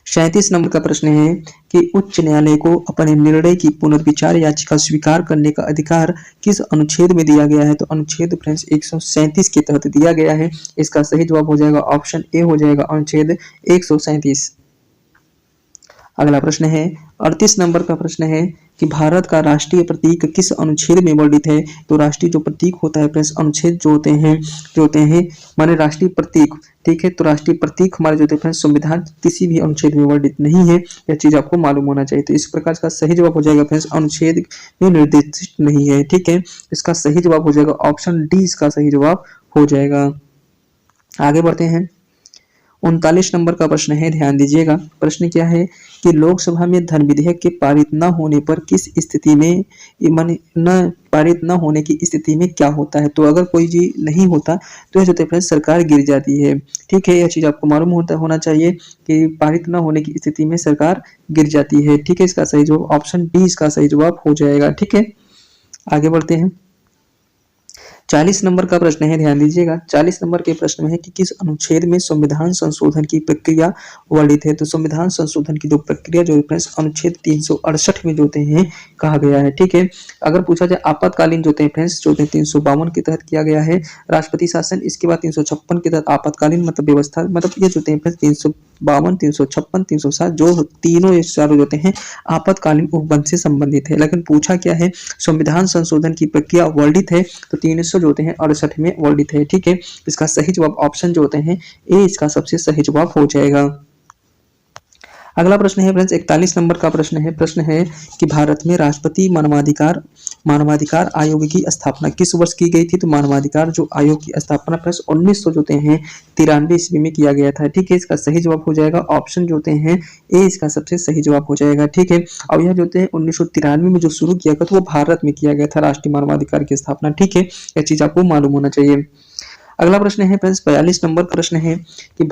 37 नंबर का प्रश्न है कि उच्च न्यायालय को अपने निर्णय की पुनर्विचार याचिका स्वीकार करने का अधिकार किस अनुच्छेद में दिया गया है? तो अनुच्छेद फ्रेंड्स 137 के तहत दिया गया है। इसका सही जवाब हो जाएगा ऑप्शन ए हो जाएगा अनुच्छेद 137। अगला प्रश्न है 38 नंबर का प्रश्न है कि भारत का राष्ट्रीय प्रतीक किस अनुच्छेद में वर्णित है। तो राष्ट्रीय जो प्रतीक होता है फ्रेंड्स, अनुच्छेद जो होते हैं माने राष्ट्रीय प्रतीक, ठीक है। तो राष्ट्रीय प्रतीक हमारे जो होते हैं फ्रेंड्स संविधान किसी भी अनुच्छेद में वर्णित नहीं है, यह चीज आपको मालूम होना चाहिए। तो इस प्रकार का सही जवाब हो जाएगा फ्रेंड्स अनुच्छेद में निर्दिष्ट नहीं है, ठीक है। इसका सही जवाब हो जाएगा ऑप्शन डी, इसका सही जवाब हो जाएगा। आगे बढ़ते हैं 39 नंबर का प्रश्न है, ध्यान दीजिएगा। प्रश्न क्या है कि लोकसभा में धन विधेयक के पारित न होने पर किस स्थिति में माने न पारित न होने की स्थिति में क्या होता है। तो अगर कोई जी नहीं होता तो यह जो होता है सरकार गिर जाती है, ठीक है। यह चीज आपको मालूम होना चाहिए कि पारित न होने की स्थिति में सरकार गिर जाती है, ठीक है। इसका सही जवाब ऑप्शन डी, इसका सही जवाब हो जाएगा, ठीक है। आगे बढ़ते हैं 40 नंबर का प्रश्न है, ध्यान दीजिएगा। 40 नंबर के प्रश्न में है कि किस अनुच्छेद में संविधान संशोधन की प्रक्रिया वर्णित है। तो संविधान संशोधन की जो प्रक्रिया जो फ्रेंड्स अनुच्छेद 368 में जो होते हैं कहा गया है, ठीक है। अगर पूछा जाए आपातकालीन जो होते हैं फ्रेंड्स जो 352 के तहत किया गया है राष्ट्रपति शासन, इसके बाद 356 के तहत आपातकालीन मतलब व्यवस्था, मतलब ये जो होते हैं फ्रेंड्स 352, 356, 307 जो तीनों ये चारों जो होते हैं आपातकालीन उपबंध से संबंधित है। लेकिन पूछा क्या है संविधान संशोधन की प्रक्रिया वर्णित है, तो 300 जो होते हैं 68 में वर्णित है, ठीक है। इसका सही जवाब ऑप्शन जो होते हैं ए, इसका सबसे सही जवाब हो जाएगा। अगला प्रश्न है फ्रेंड्स 41 नंबर का प्रश्न है कि भारत में राष्ट्रपति मानवाधिकार आयोग की स्थापना किस वर्ष की गई थी। तो मानवाधिकार जो आयोग की स्थापना फ्रेंड्स 1900 जो होते हैं 93 ईस्वी में किया गया था, ठीक है। इसका सही जवाब हो जाएगा ऑप्शन जो होते हैं ए, इसका सबसे सही जवाब हो जाएगा, ठीक है। और यह जो होते हैं 1993 में जो शुरू किया गया था वो भारत में किया गया था राष्ट्रीय मानवाधिकार की स्थापना, ठीक है। यह चीज आपको मालूम होना चाहिए। अगला प्रश्न है फ्रेंड्स 42 नंबर का प्रश्न है कि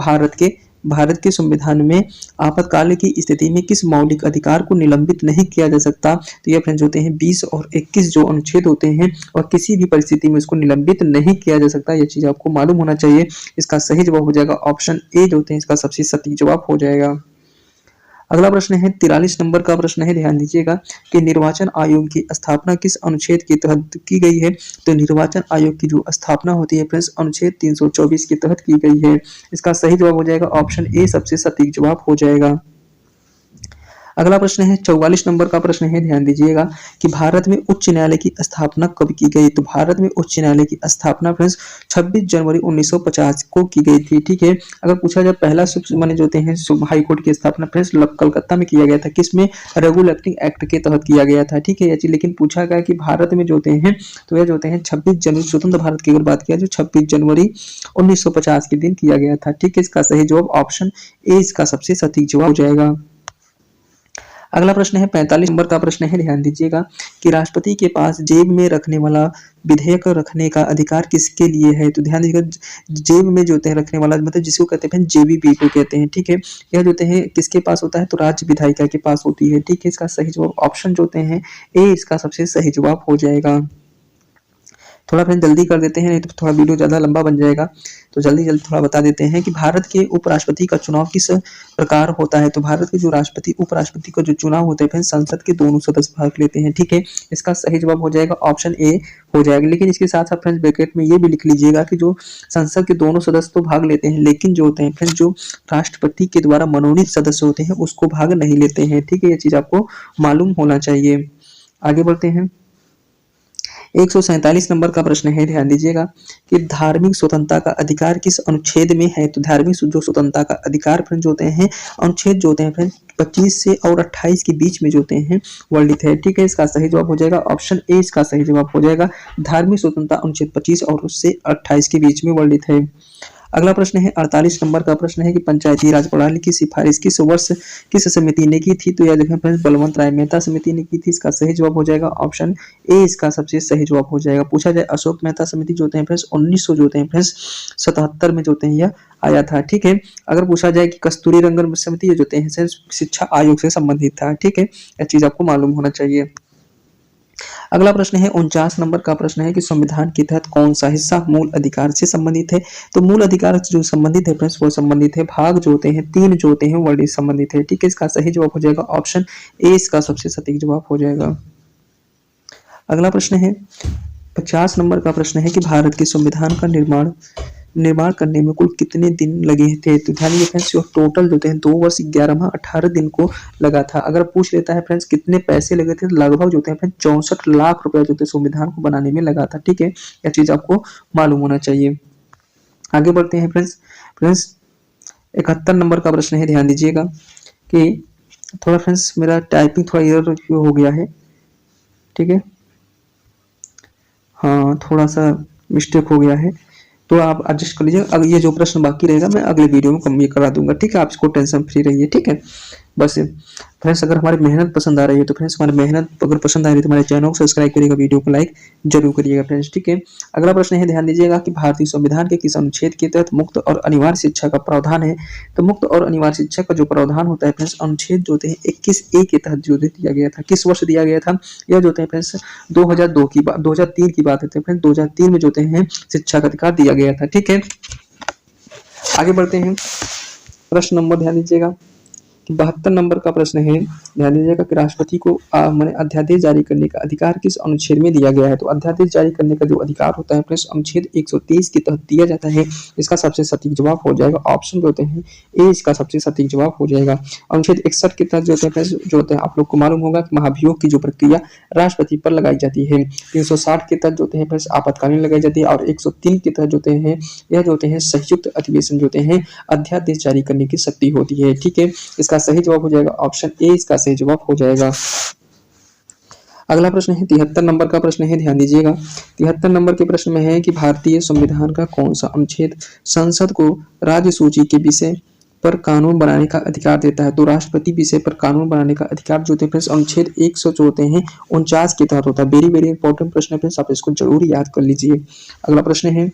भारत के संविधान में आपातकाल की स्थिति में किस मौलिक अधिकार को निलंबित नहीं किया जा सकता। तो ये फ्रेंड्स होते हैं 20 और 21 जो अनुच्छेद होते हैं और किसी भी परिस्थिति में इसको निलंबित नहीं किया जा सकता, यह चीज आपको मालूम होना चाहिए। इसका सही जवाब हो जाएगा ऑप्शन ए जो होते हैं इसका सबसे सटीक जवाब हो जाएगा। अगला प्रश्न है 43 नंबर का प्रश्न है, ध्यान दीजिएगा कि निर्वाचन आयोग की स्थापना किस अनुच्छेद के तहत की गई है। तो निर्वाचन आयोग की जो स्थापना होती है फ्रेंड्स अनुच्छेद 324 के तहत की गई है। इसका सही जवाब हो जाएगा ऑप्शन ए, सबसे सटीक जवाब हो जाएगा। अगला प्रश्न है 44 नंबर का प्रश्न है, ध्यान दीजिएगा कि भारत में उच्च न्यायालय की स्थापना कब की गई। तो भारत में उच्च न्यायालय की स्थापना फ्रेंड्स 26 जनवरी 1950 को की गई थी, ठीक है। अगर पूछा जाए पहला माने जो होते हैं हाई कोर्ट की स्थापना फ्रेंड्स कलकत्ता में किया गया था, किसमें रेगुलेटिंग एक्ट के तहत किया गया था, ठीक है। लेकिन पूछा गया कि भारत में जो होते हैं तो यह जो होते हैं 26 जनवरी स्वतंत्र भारत की अगर बात किया जो 26 जनवरी 1950 के दिन किया गया था, ठीक है। इसका सही जवाब ऑप्शन ए, इसका सबसे सटीक जवाब हो जाएगा। अगला प्रश्न है 45 नंबर का प्रश्न है, ध्यान दीजिएगा कि राष्ट्रपति के पास जेब में रखने वाला विधेयक रखने का अधिकार किसके लिए है। तो ध्यान दीजिएगा जेब में जो होते हैं रखने वाला मतलब जिसको कहते हैं जेबीबी को कहते हैं, ठीक है। यह जो होते हैं किसके पास होता है तो राज्य विधायिका के पास होती है, ठीक है। इसका सही जवाब ऑप्शन जो होते हैं ए, इसका सबसे सही जवाब हो जाएगा। थोड़ा फ्रेंड जल्दी कर देते हैं नहीं तो थोड़ा वीडियो ज़्यादा लंबा बन जाएगा, तो जल्दी जल्दी थोड़ा बता देते हैं कि भारत के उपराष्ट्रपति का चुनाव किस प्रकार होता है। तो भारत के जो राष्ट्रपति उपराष्ट्रपति का जो चुनाव होता है फिर संसद के दोनों सदस्य भाग लेते हैं, ठीक है। इसका सही जवाब हो जाएगा ऑप्शन ए हो जाएगा। लेकिन इसके साथ साथ फ्रेंड्स ब्रैकेट में ये भी लिख लीजिएगा कि जो संसद के दोनों सदस्य तो भाग लेते हैं लेकिन जो होते हैं फ्रेंड्स जो राष्ट्रपति के द्वारा मनोनीत सदस्य होते हैं उसको भाग नहीं लेते हैं, ठीक है। ये चीज आपको मालूम होना चाहिए। आगे बढ़ते हैं 147 नंबर का प्रश्न है, ध्यान दीजिएगा कि धार्मिक स्वतंत्रता का अधिकार किस अनुच्छेद में है। तो धार्मिक जो स्वतंत्रता का अधिकार फ्रेंड जो होते हैं अनुच्छेद जो होते हैं फ्रेंड 25 से और 28 के बीच में जो होते हैं वर्णित है, ठीक है। इसका सही जवाब हो जाएगा ऑप्शन ए, इसका सही जवाब हो जाएगा। धार्मिक स्वतंत्रता अनुच्छेद 25 और उससे 28 के बीच में वर्णित है। अगला प्रश्न है 48 नंबर का प्रश्न है कि पंचायती राज प्रणाली की सिफारिश किस वर्ष किस समिति ने की थी। तो यह देखें फ्रेंड्स बलवंत राय मेहता समिति ने की थी। इसका सही जवाब हो जाएगा ऑप्शन ए, इसका सबसे सही जवाब हो जाएगा। पूछा जाए अशोक मेहता समिति जो होते हैं फ्रेंड्स 1900 जो होते हैं फ्रेंड्स 77 में जो होते हैं यह आया था, ठीक है। अगर पूछा जाए कि कस्तूरी रंगन समिति ये जो होते हैं शिक्षा आयोग से संबंधित था, ठीक है। यह चीज आपको मालूम होना चाहिए। अगला प्रश्न है 49 नंबर का प्रश्न है कि संविधान के तहत कौन सा हिस्सा मूल अधिकार से संबंधित है। तो मूल अधिकार जो संबंधित है फ्रेंड्स वो संबंधित है भाग जो होते हैं 3 जो होते हैं वर्ड संबंधित है, ठीक है। इसका सही जवाब हो जाएगा ऑप्शन ए, इसका सबसे सटीक जवाब हो जाएगा। अगला प्रश्न है 50 नंबर का प्रश्न है कि भारत के संविधान का निर्माण निर्माण करने में कुल कितने दिन लगे थे? तो ध्यान दीजिए फ्रेंड्स, जो टोटल जो थे 2 वर्ष 11 माह 18 दिन को लगा था। अगर पूछ लेता है फ्रेंड्स कितने पैसे लगे थे, तो लगभग जो थे फ्रेंड्स 64 लाख रुपए जो थे संविधान को बनाने में लगा था। ठीक है, यह चीज आपको मालूम होना चाहिए। आगे बढ़ते हैं फ्रेंड्स। फ्रेंड्स 71 नंबर का प्रश्न है, ध्यान दीजिएगा कि थोड़ा फ्रेंड्स मेरा टाइपिंग थोड़ा एरर हो गया है। ठीक है, हाँ थोड़ा सा मिस्टेक हो गया है, तो आप एडजस्ट कर लीजिए। अब ये जो प्रश्न बाकी रहेगा मैं अगले वीडियो में कंप्लीट करा दूंगा। ठीक है, आप इसको टेंशन फ्री रहिए। ठीक है, बस फ्रेंड्स अगर हमारी मेहनत पसंद आ रही है तो फ्रेंड्स हमारी मेहनत अगर पसंद आ रही है तो हमारे चैनल को सब्सक्राइब करिएगा, वीडियो को लाइक जरूर करिएगा फ्रेंड्स। ठीक है, अगला प्रश्न है, ध्यान दीजिएगा कि भारतीय संविधान के किस अनुच्छेद के तहत मुक्त और अनिवार्य शिक्षा का प्रावधान है? तो मुक्त और अनिवार्य शिक्षा का जो प्रावधान होता है फ्रेंड्स, अनुच्छेद जो होते हैं 21A के तहत जो दिया गया था। किस वर्ष दिया गया था? यह जो होते हैं फ्रेंड्स 2002 की बात, 2003 की बात है फ्रेंड्स, 2003 में जो होते हैं शिक्षा का अधिकार दिया गया था। ठीक है, आगे बढ़ते हैं। प्रश्न नंबर ध्यान दीजिएगा कि 72 नंबर का प्रश्न है, ध्यान दीजिएगा कि राष्ट्रपति को माने अध्यादेश जारी करने का अधिकार किस अनुच्छेद में दिया गया है? तो अध्यादेश जारी करने का जो अधिकार होता है फ्रेंड्स अनुच्छेद 123 के तहत दिया जाता है। इसका सबसे सटीक जवाब हो जाएगा ऑप्शन जो होते हैं ए, इसका सबसे सटीक जवाब हो जाएगा। अनुच्छेद 61 के तहत जो होते हैं फ्रेंड्स, जो होते हैं आप लोग को मालूम होगा कि महाभियोग की जो प्रक्रिया राष्ट्रपति पर लगाई जाती है। 360 के तहत जो होते हैं फ्रेंड्स आपातकालीन लगाई जाती है, और 103 के तहत जो होते हैं यह जो होते हैं संयुक्त अधिवेशन जो होते हैं अध्यादेश जारी करने की शक्ति होती है। ठीक है, इसका सही जवाब हो जाएगा ऑप्शन ए, इसका सही जवाब हो जाएगा। अगला प्रश्न है 73 नंबर का प्रश्न है, ध्यान दीजिएगा। 73 नंबर के प्रश्न में है कि भारतीय संविधान का कौन सा अनुच्छेद संसद को राज्य सूची के विषय पर कानून बनाने का अधिकार देता है? तो राष्ट्रपति विषय पर कानून बनाने का अधिकार जो होते हैं अनुच्छेद 100 जो होते हैं 49 के तहत होता है। वेरी वेरी इंपॉर्टेंट प्रश्न है फ्रेंड्स, आप इसको जरूर याद कर लीजिए। अगला प्रश्न है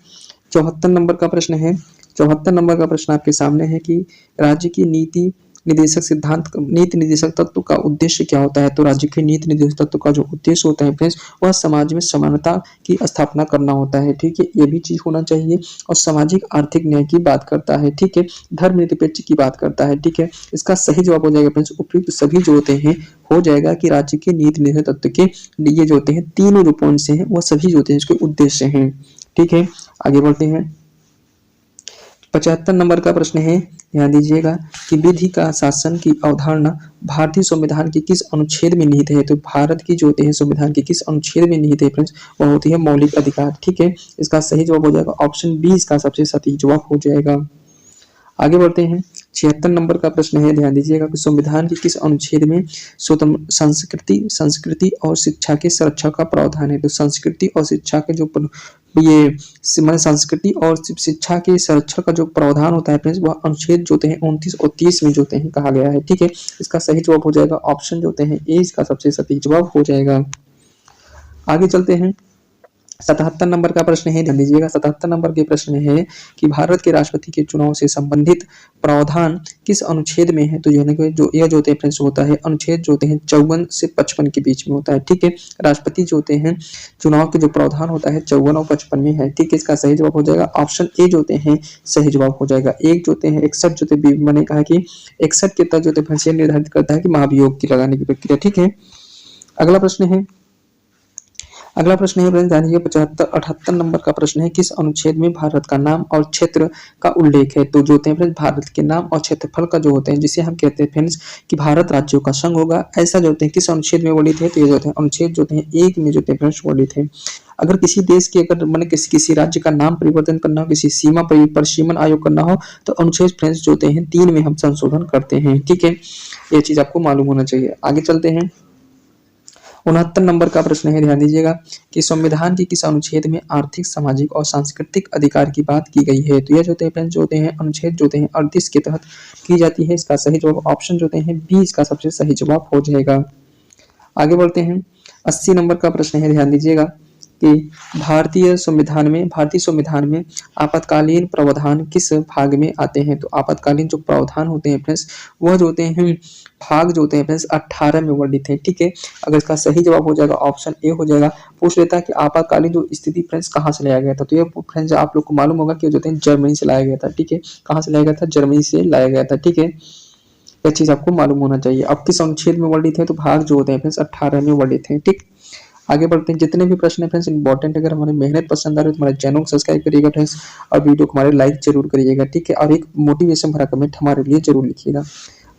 74 नंबर का प्रश्न है। 74 नंबर का प्रश्न आपके सामने है कि राज्य की नीति निर्देशक तत्व का उद्देश्य क्या होता है? तो राज्य के नीति निर्देशक तत्व का जो उद्देश्य होता है फ्रेंड्स, वह समाज में समानता की स्थापना करना होता है। ठीक है, ये भी चीज होना चाहिए। और सामाजिक आर्थिक न्याय की बात करता है। ठीक है, धर्मनिरपेक्ष की बात करता है। ठीक है, इसका सही जवाब हो जाएगा फ्रेंड्स उपयुक्त सभी जो होते हैं हो जाएगा कि राज्य के नीति निर्देशक तत्व के ये जो होते हैं तीनों जो पॉइंट्स हैं वह सभी जो होते हैं इसके उद्देश्य हैं। ठीक है, आगे बढ़ते हैं। 75 नंबर का प्रश्न है, ध्यान दीजिएगा कि विधि का शासन की अवधारणा भारतीय संविधान के किस अनुच्छेद में निहित है? तो भारत की जो होते हैं संविधान के किस अनुच्छेद में निहित है फ्रेंड्स, वह होती है मौलिक अधिकार। ठीक है, इसका सही जवाब हो जाएगा ऑप्शन बी, इसका सबसे सटीक जवाब हो जाएगा। आगे बढ़ते हैं। 76 नंबर का प्रश्न है, ध्यान दीजिएगा कि संविधान के किस अनुच्छेद में स्वतंत्र संस्कृति और शिक्षा की सुरक्षा का प्रावधान है? तो संस्कृति और शिक्षा के जो ये संस्कृति और शिक्षा की सुरक्षा का जो प्रावधान होता है फ्रेंड्स, वह अनुच्छेद जो होते हैं 29 और 30 में जो होते हैं कहा गया है। ठीक है, इसका सही जवाब हो जाएगा ऑप्शन जो होते हैं ए, इसका सबसे सटीक जवाब हो जाएगा। आगे चलते हैं। 77 नंबर का प्रश्न है, ध्यान दीजिएगा। 77 नंबर के प्रश्न में है कि भारत के राष्ट्रपति के चुनाव से संबंधित प्रावधान किस अनुच्छेद में है? तो जो यह जो होते हैं फ्रेंड्स होता है अनुच्छेद जो होते हैं 54 से 55 के बीच में होता है। ठीक है, राष्ट्रपति जो होते हैं चुनाव के जो प्रावधान होता है 54 और 55 में है। ठीक है, इसका सही जवाब हो जाएगा ऑप्शन ए, जो होते हैं सही जवाब हो जाएगा। एक जो होते हैं 61 जो होते हैं, मैंने कहा कि 61 के तहत जो होते हैं निर्धारित करता है कि महाभियोग की लगाने की प्रक्रिया। ठीक है, अगला प्रश्न है 78 नंबर का प्रश्न है, किस अनुच्छेद में भारत का नाम और क्षेत्र का उल्लेख है? तो जो होते हैं फ्रेंड्स भारत के नाम और क्षेत्रफल का जो होते हैं जिसे हम कहते हैं फ्रेंड्स कि भारत राज्यों का संघ होगा, ऐसा जो होते हैं किस अनुच्छेद में वर्णित है? तो ये जो होते हैं अनुच्छेद जो होते हैं 1 में जो होते हैं फ्रेंड्स वर्णित है। अगर किसी देश के अगर मैंने किसी राज्य का नाम परिवर्तन करना हो, किसी सीमा पर सीमन आयोग करना हो, तो अनुच्छेद फ्रेंड्स जो होते हैं 3 में हम संशोधन करते हैं। ठीक है, ये चीज आपको मालूम होना चाहिए। आगे चलते हैं। 69 नंबर का प्रश्न है, ध्यान दीजिएगा कि संविधान के किस अनुच्छेद में आर्थिक, सामाजिक और सांस्कृतिक अधिकार की बात की गई है? तो यह जो होते हैं फ्रेंड्स जो होते हैं अनुच्छेद जो होते हैं 38 के तहत की जाती है। इसका सही जवाब ऑप्शन जो होते हैं बी, इसका सबसे सही जवाब हो जाएगा। आगे बढ़ते हैं। 80 नंबर का प्रश्न है, ध्यान दीजिएगा कि भारतीय संविधान में आपातकालीन प्रावधान किस भाग में आते हैं? तो आपातकालीन जो प्रावधान होते हैं फ्रेंड्स वह जो होते हैं भाग जो होते हैं फ्रेंड्स 18 में वर्णित है। ठीक है, अगर इसका सही जवाब हो जाएगा ऑप्शन ए हो जाएगा। पूछ लेता है कि आपातकालीन जो स्थिति फ्रेंड्स कहाँ से लाया गया था? तो ये फ्रेंड्स आप लोग को मालूम होगा कि जो होते हैं जर्मनी से लाया गया था। ठीक है, कहाँ से लाया गया था? जर्मनी से लाया गया था। ठीक है, यह चीज आपको मालूम होना चाहिए। अब किस अनुच्छेद में वर्णित है? तो भाग जो होते हैं फ्रेंड्स 18 में वर्णित है। ठीक, आगे बढ़ते हैं। जितने भी प्रश्न है फ्रेंड्स इंपॉर्टेंट, अगर हमारी मेहनत पसंद आ रही है तो हमारे चैनल को सब्सक्राइब करिएगा फ्रेंड्स, और वीडियो को हमारे लाइक जरूर करिएगा, ठीक है, और एक मोटिवेशन भरा कमेंट हमारे लिए जरूर लिखिएगा।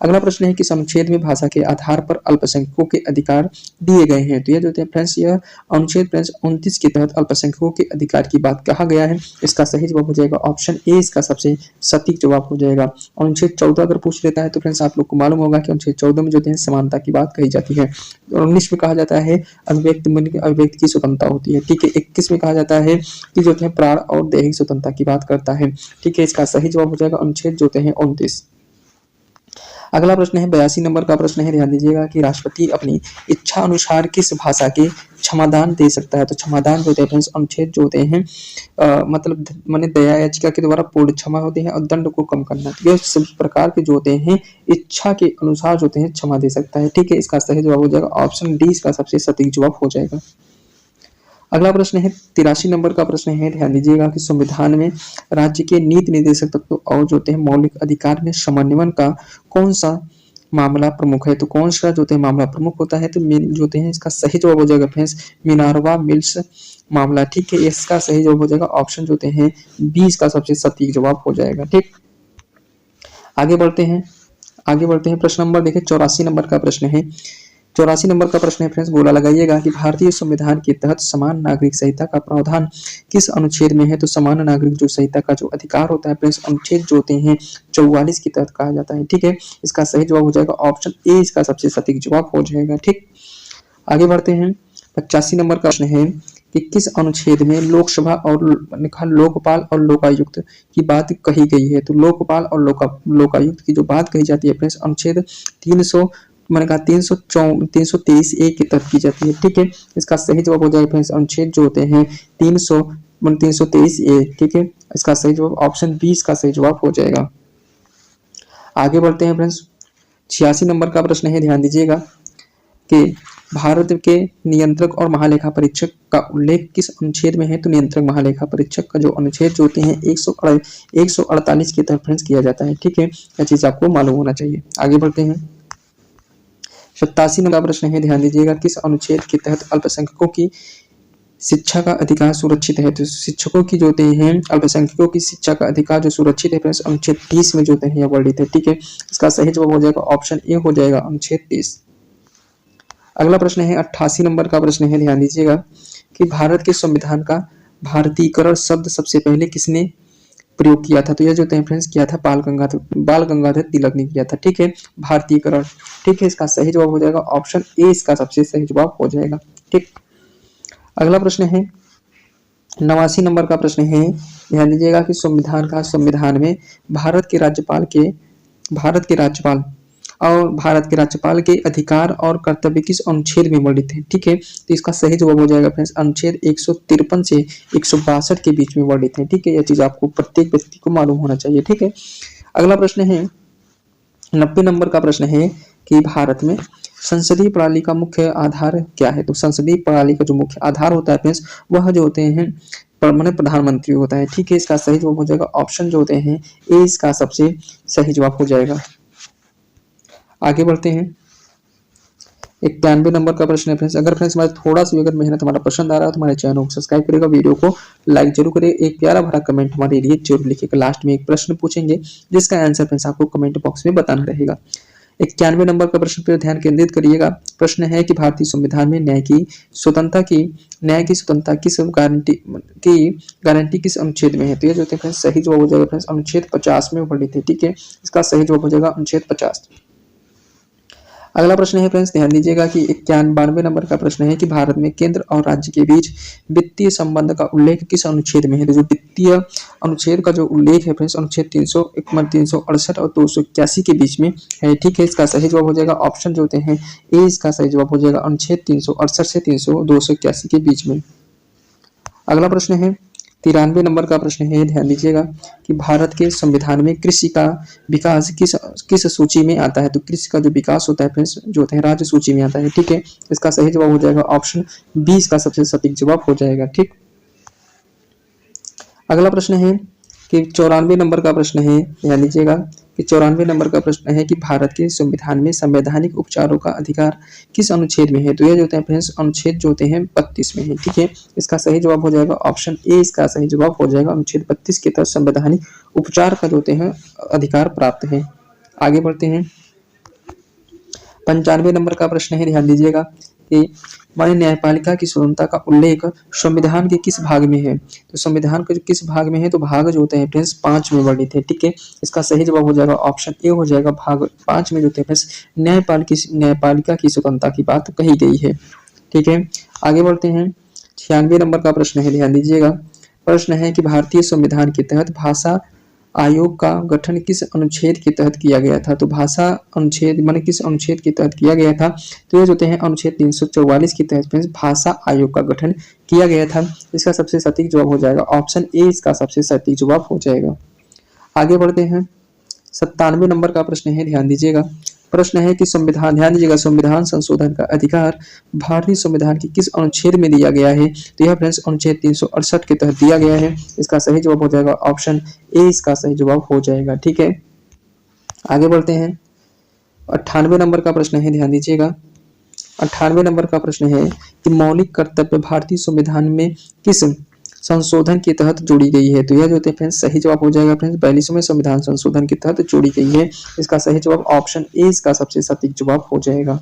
अगला प्रश्न है कि अनुच्छेद में भाषा के आधार पर अल्पसंख्यकों के अधिकार दिए गए हैं। तो यह जो होते हैं फ्रेंड्स, यह अनुच्छेद फ्रेंड्स 29 के तहत अल्पसंख्यकों के अधिकार की बात कहा गया है। इसका सही जवाब हो जाएगा ऑप्शन ए, इसका सबसे सटीक जवाब हो जाएगा। अनुच्छेद 14 अगर पूछ लेता है तो फ्रेंड्स आप लोग को मालूम होगा कि अनुच्छेद 14 में जो है समानता की बात कही जाती है। 19 में कहा जाता है अभिव्यक्ति की स्वतंत्रता होती है, ठीक है। 21 में कहा जाता है कि जो है प्राण और दैहिक स्वतंत्रता की बात करता है, ठीक है। इसका सही जवाब हो जाएगा अनुच्छेद जो है 29। अगला प्रश्न है 82 नंबर का प्रश्न है, ध्यान दीजिएगा कि राष्ट्रपति अपनी इच्छा अनुसार किस भाषा के क्षमादान दे सकता है। तो क्षमादान जो होते हैं अनुच्छेद जो होते हैं मतलब माने दया याचिका के द्वारा पूर्ण क्षमा होते हैं और दंड को कम करना, ये सब प्रकार के जो होते हैं इच्छा के अनुसार जो होते हैं क्षमा दे सकता है, ठीक है। इसका सही जवाब हो जाएगा ऑप्शन डी, इसका सबसे सटीक जवाब हो जाएगा। अगला प्रश्न है 83 नंबर का प्रश्न है, ध्यान दीजिएगा कि संविधान में राज्य के नीति निर्देशक तत्व और जो होते हैं मौलिक अधिकार में समन्वयन का कौन सा मामला प्रमुख है। तो कौन सा जो होते हैं मामला प्रमुख होता है, तो जो होते हैं इसका सही जवाब हो जाएगा फ्रेंड्स मिनार्वा मिल्स मामला, ठीक है। इसका सही जवाब हो जाएगा ऑप्शन जो होते हैं 20 का सबसे सटीक जवाब हो जाएगा, ठीक। आगे बढ़ते हैं प्रश्न नंबर देखिए 84 नंबर का प्रश्न है। 84 नंबर का प्रश्न है फ्रेंड्स, गोला लगाइएगा कि भारतीय संविधान के तहत समान नागरिक संहिता का प्रावधान किस अनुच्छेद में है। तो समान नागरिक जो संहिता का जो अधिकार होता है फ्रेंड्स अनुच्छेद जो होते हैं 44 के तहत कहा जाता है, ठीक है। इसका सही जवाब हो जाएगा ऑप्शन ए, इसका सबसे सटीक जवाब हो जाएगा, ठीक। आगे बढ़ते हैं 85 नंबर का प्रश्न है कि किस अनुच्छेद में लोकसभा और लोकपाल और लोकायुक्त की बात कही गई है। तो लोकपाल और लोकायुक्त की जो बात कही जाती है फ्रेंड्स अनुच्छेद 300 मैंने कहा 323 ए के तहत की जाती है, ठीक है। इसका सही जवाब हो जाएगा फ्रेंड्स अनुच्छेद जो होते हैं 323 ए, ठीक है। इसका सही जवाब ऑप्शन 20 का सही जवाब हो जाएगा। आगे बढ़ते हैं फ्रेंड्स 86 नंबर का प्रश्न है, ध्यान दीजिएगा कि भारत के नियंत्रक और महालेखा परीक्षक का उल्लेख किस अनुच्छेद में है। तो नियंत्रक महालेखा परीक्षक का जो अनुच्छेद जो होते हैं 148 के तहत फ्रेंड्स किया जाता है, ठीक है। यह चीज आपको मालूम होना चाहिए। आगे बढ़ते हैं 87 नंबर का प्रश्न है, ध्यान दीजिएगा किस अनुच्छेद के तहत अल्पसंख्यकों की शिक्षा का अधिकार सुरक्षित है। तो शिक्षकों की जो होते हैं अल्पसंख्यकों की शिक्षा का अधिकार जो सुरक्षित है फ्रेंड्स अनुच्छेद 30 में जो होते हैं यह वर्णित है, ठीक है। इसका सही जवाब हो जाएगा ऑप्शन ए हो जाएगा अनुच्छेद 30। अगला प्रश्न है 88 नंबर का प्रश्न है, ध्यान दीजिएगा कि भारत के संविधान का भारतीयकरण शब्द सबसे पहले किसने प्रयोग किया था। तो यह जो होते हैं फ्रेंड्स किया था बाल गंगाधर तिलक ने किया था, ठीक है, भारतीयकरण, ठीक है। इसका सही जवाब हो जाएगा ऑप्शन ए, इसका सबसे सही जवाब हो जाएगा, ठीक। अगला प्रश्न है 89 नंबर का प्रश्न है, ध्यान दीजिएगा कि संविधान में भारत के राज्यपाल के अधिकार और कर्तव्य किस अनुच्छेद में वर्णित है, ठीक है। तो इसका सही जवाब हो जाएगा फ्रेंड्स अनुच्छेद 153 से 162 के बीच में वर्णित है, ठीक है। यह चीज आपको प्रत्येक व्यक्ति को मालूम होना चाहिए, ठीक है। अगला प्रश्न है 90 नंबर का प्रश्न है कि भारत में संसदीय प्रणाली का मुख्य आधार क्या है। तो संसदीय प्रणाली का जो मुख्य आधार होता है फ्रेंड्स वह जो होते हैं प्रधानमंत्री होता है, ठीक है। इसका सही जवाब हो जाएगा ऑप्शन जो होते हैं ए, इसका सबसे सही जवाब हो जाएगा। आगे बढ़ते हैं 91 नंबर का प्रश्न है फ्रेंड्स, अगर फ्रेंड्स हमारे थोड़ा सा अगर मेहनत हमारा पसंद आ रहा है तो हमारे चैनल को सब्सक्राइब करेगा, वीडियो को लाइक जरूर करेगा, एक प्यारा भरा कमेंट हमारे लिए जरूर लिखिएगा। लास्ट में एक प्रश्न पूछेंगे जिसका आंसर फ्रेंड्स आपको कमेंट बॉक्स में बताना रहेगा। 91 नंबर का प्रश्न पर ध्यान केंद्रित करिएगा। प्रश्न है कि भारतीय संविधान में न्याय की स्वतंत्रता किस गारंटी किस अनुच्छेद में है। तो ये जो है सही जवाब हो जाएगा फ्रेंड्स अनुच्छेद 50 में वर्णित है, ठीक है। इसका सही जवाब हो जाएगा अनुच्छेद 50। अगला प्रश्न है फ्रेंड्स, ध्यान दीजिएगा कि 92 नंबर का प्रश्न है कि भारत में केंद्र और राज्य के बीच वित्तीय संबंध का उल्लेख किस अनुच्छेद में है। तो जो वित्तीय अनुच्छेद का जो उल्लेख है फ्रेंड्स अनुच्छेद 368 और 281 के बीच में है, ठीक है। इसका सही जवाब हो जाएगा ऑप्शन जो होते हैं ए, इसका सही जवाब हो जाएगा अनुच्छेद 368 से 281 के बीच में। अगला प्रश्न है 93 नंबर का प्रश्न है, ध्यान दीजिएगा कि भारत के संविधान में कृषि का विकास किस सूची में आता है। तो कृषि का जो विकास होता है फ्रेंड्स जो होता है राज्य सूची में आता है, ठीक है। इसका सही जवाब हो जाएगा ऑप्शन 20 का सबसे सटीक जवाब हो जाएगा, ठीक। अगला प्रश्न है कि 94 नंबर का प्रश्न है, ध्यान दीजिएगा कि 94 नंबर का प्रश्न है कि भारत के संविधान में संवैधानिक उपचारों का अधिकार किस अनुच्छेद में है? तो ये जो होते हैं फ्रेंड्स अनुच्छेद जो होते हैं 32 में है। ठीक है, इसका सही जवाब हो जाएगा ऑप्शन ए, इसका सही जवाब हो जाएगा अनुच्छेद 32 के तहत संवैधानिक उपचार का जो होते हैं अधिकार प्राप्त है। आगे बढ़ते हैं। 95 नंबर का प्रश्न है, ध्यान दीजिएगा कि माननीय न्यायपालिका की स्वतंत्रता का उल्लेख संविधान के किस भाग में है? तो संविधान के जो किस भाग में है, तो भाग जो होते हैं फ्रेंड्स 5 में वर्णित है। ठीक है, इसका सही जवाब हो जाएगा ऑप्शन ए हो जाएगा, भाग 5 में जो होते हैं फ्रेंड्स न्यायपालिका की स्वतंत्रता की बात कही गई है। ठीक है, आगे बढ़ते हैं। 96 नंबर का प्रश्न है, ध्यान दीजिएगा। प्रश्न है कि भारतीय संविधान के तहत भाषा आयोग का गठन किस अनुच्छेद के तहत किया गया था? तो भाषा अनुच्छेद माने किस अनुच्छेद के तहत किया गया था? तो ये जो होते हैं अनुच्छेद 344 के तहत फ्रेंड्स भाषा आयोग का गठन किया गया था। इसका सबसे सटीक जवाब हो जाएगा ऑप्शन ए, इसका सबसे सटीक जवाब हो जाएगा। आगे बढ़ते हैं। 97 नंबर का प्रश्न है, ध्यान दीजिएगा। प्रश्न है कि संविधान, ध्यान दीजिएगा, संविधान संशोधन का अधिकार भारतीय संविधान के किस अनुच्छेद में दिया गया है? तो यह फ्रेंड्स अनुच्छेद 368 के तहत दिया गया है। इसका सही जवाब हो जाएगा ऑप्शन ए, इसका सही जवाब हो जाएगा। ठीक है, आगे बढ़ते हैं। 98 नंबर का प्रश्न है, ध्यान दीजिएगा। 98 नंबर का प्रश्न है कि मौलिक कर्तव्य भारतीय संविधान में किस संशोधन के तहत जोड़ी गई है? तो यह जो होते हैं फ्रेंड्स सही जवाब हो जाएगा फ्रेंड्स 42वें संविधान संशोधन के तहत जोड़ी गई है। इसका सही जवाब ऑप्शन ए, इसका सबसे सटीक जवाब हो जाएगा।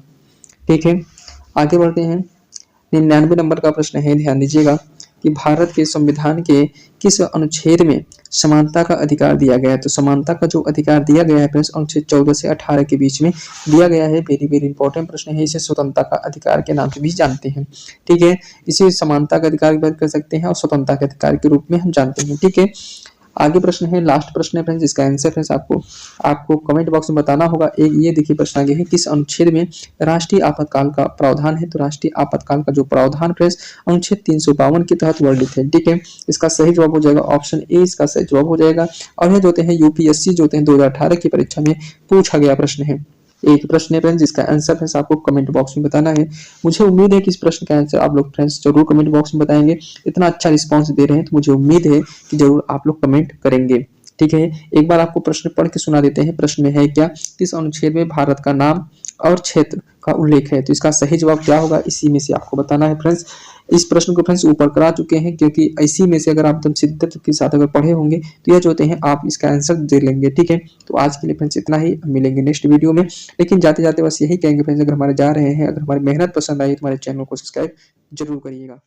ठीक है, आगे बढ़ते हैं। 99 नंबर का प्रश्न है, ध्यान दीजिएगा कि भारत के संविधान के किस अनुच्छेद में समानता का अधिकार दिया गया है? तो समानता का जो अधिकार दिया गया है फ्रेंड्स अनुच्छेद 14 से 18 के बीच में दिया गया है। वेरी वेरी इंपॉर्टेंट प्रश्न है, इसे स्वतंत्रता का अधिकार के नाम से भी जानते हैं। ठीक है, इसे समानता का अधिकार की बात कर सकते हैं और स्वतंत्रता के अधिकार के रूप में हम जानते हैं। ठीक है, आगे प्रश्न है, लास्ट प्रश्न है फ्रेंड्स, इसका आंसर फ्रेंड्स आपको कमेंट बॉक्स में बताना होगा। एक ये देखिए प्रश्न आगे है, किस अनुच्छेद में राष्ट्रीय आपातकाल का प्रावधान है? तो राष्ट्रीय आपातकाल का जो प्रावधान फ्रेंड्स अनुच्छेद 352 के तहत वर्णित है। ठीक है, इसका सही जवाब हो जाएगा ऑप्शन ए, इसका सही जवाब हो जाएगा। और ये जो होते हैं यूपीएससी जो होते हैं 2018 की परीक्षा में पूछा गया प्रश्न है। एक प्रश्न है फ्रेंड्स, जिसका आंसर फ्रेंड्स आपको कमेंट बॉक्स में बताना है। मुझे उम्मीद है कि इस प्रश्न का आंसर आप लोग फ्रेंड्स जरूर कमेंट बॉक्स में बताएंगे। इतना अच्छा रिस्पांस दे रहे हैं तो मुझे उम्मीद है कि जरूर आप लोग कमेंट करेंगे। ठीक है, एक बार आपको प्रश्न पढ़ के सुना देते हैं। प्रश्न में है क्या, किस अनुच्छेद में भारत का नाम और क्षेत्र का उल्लेख है? तो इसका सही जवाब क्या होगा, इसी में से आपको बताना है फ्रेंड्स। इस प्रश्न को फ्रेंड्स ऊपर करा चुके हैं, क्योंकि इसी में से अगर आप एकदम शिद्दत के साथ अगर पढ़े होंगे तो यह जो होते हैं आप इसका आंसर दे लेंगे। ठीक है, तो आज के लिए फ्रेंड्स इतना ही, मिलेंगे नेक्स्ट वीडियो में। लेकिन जाते जाते बस यही कहेंगे फ्रेंड्स, अगर हमारे जा रहे हैं, अगर हमारी मेहनत पसंद आई तो हमारे चैनल को सब्सक्राइब जरूर करिएगा।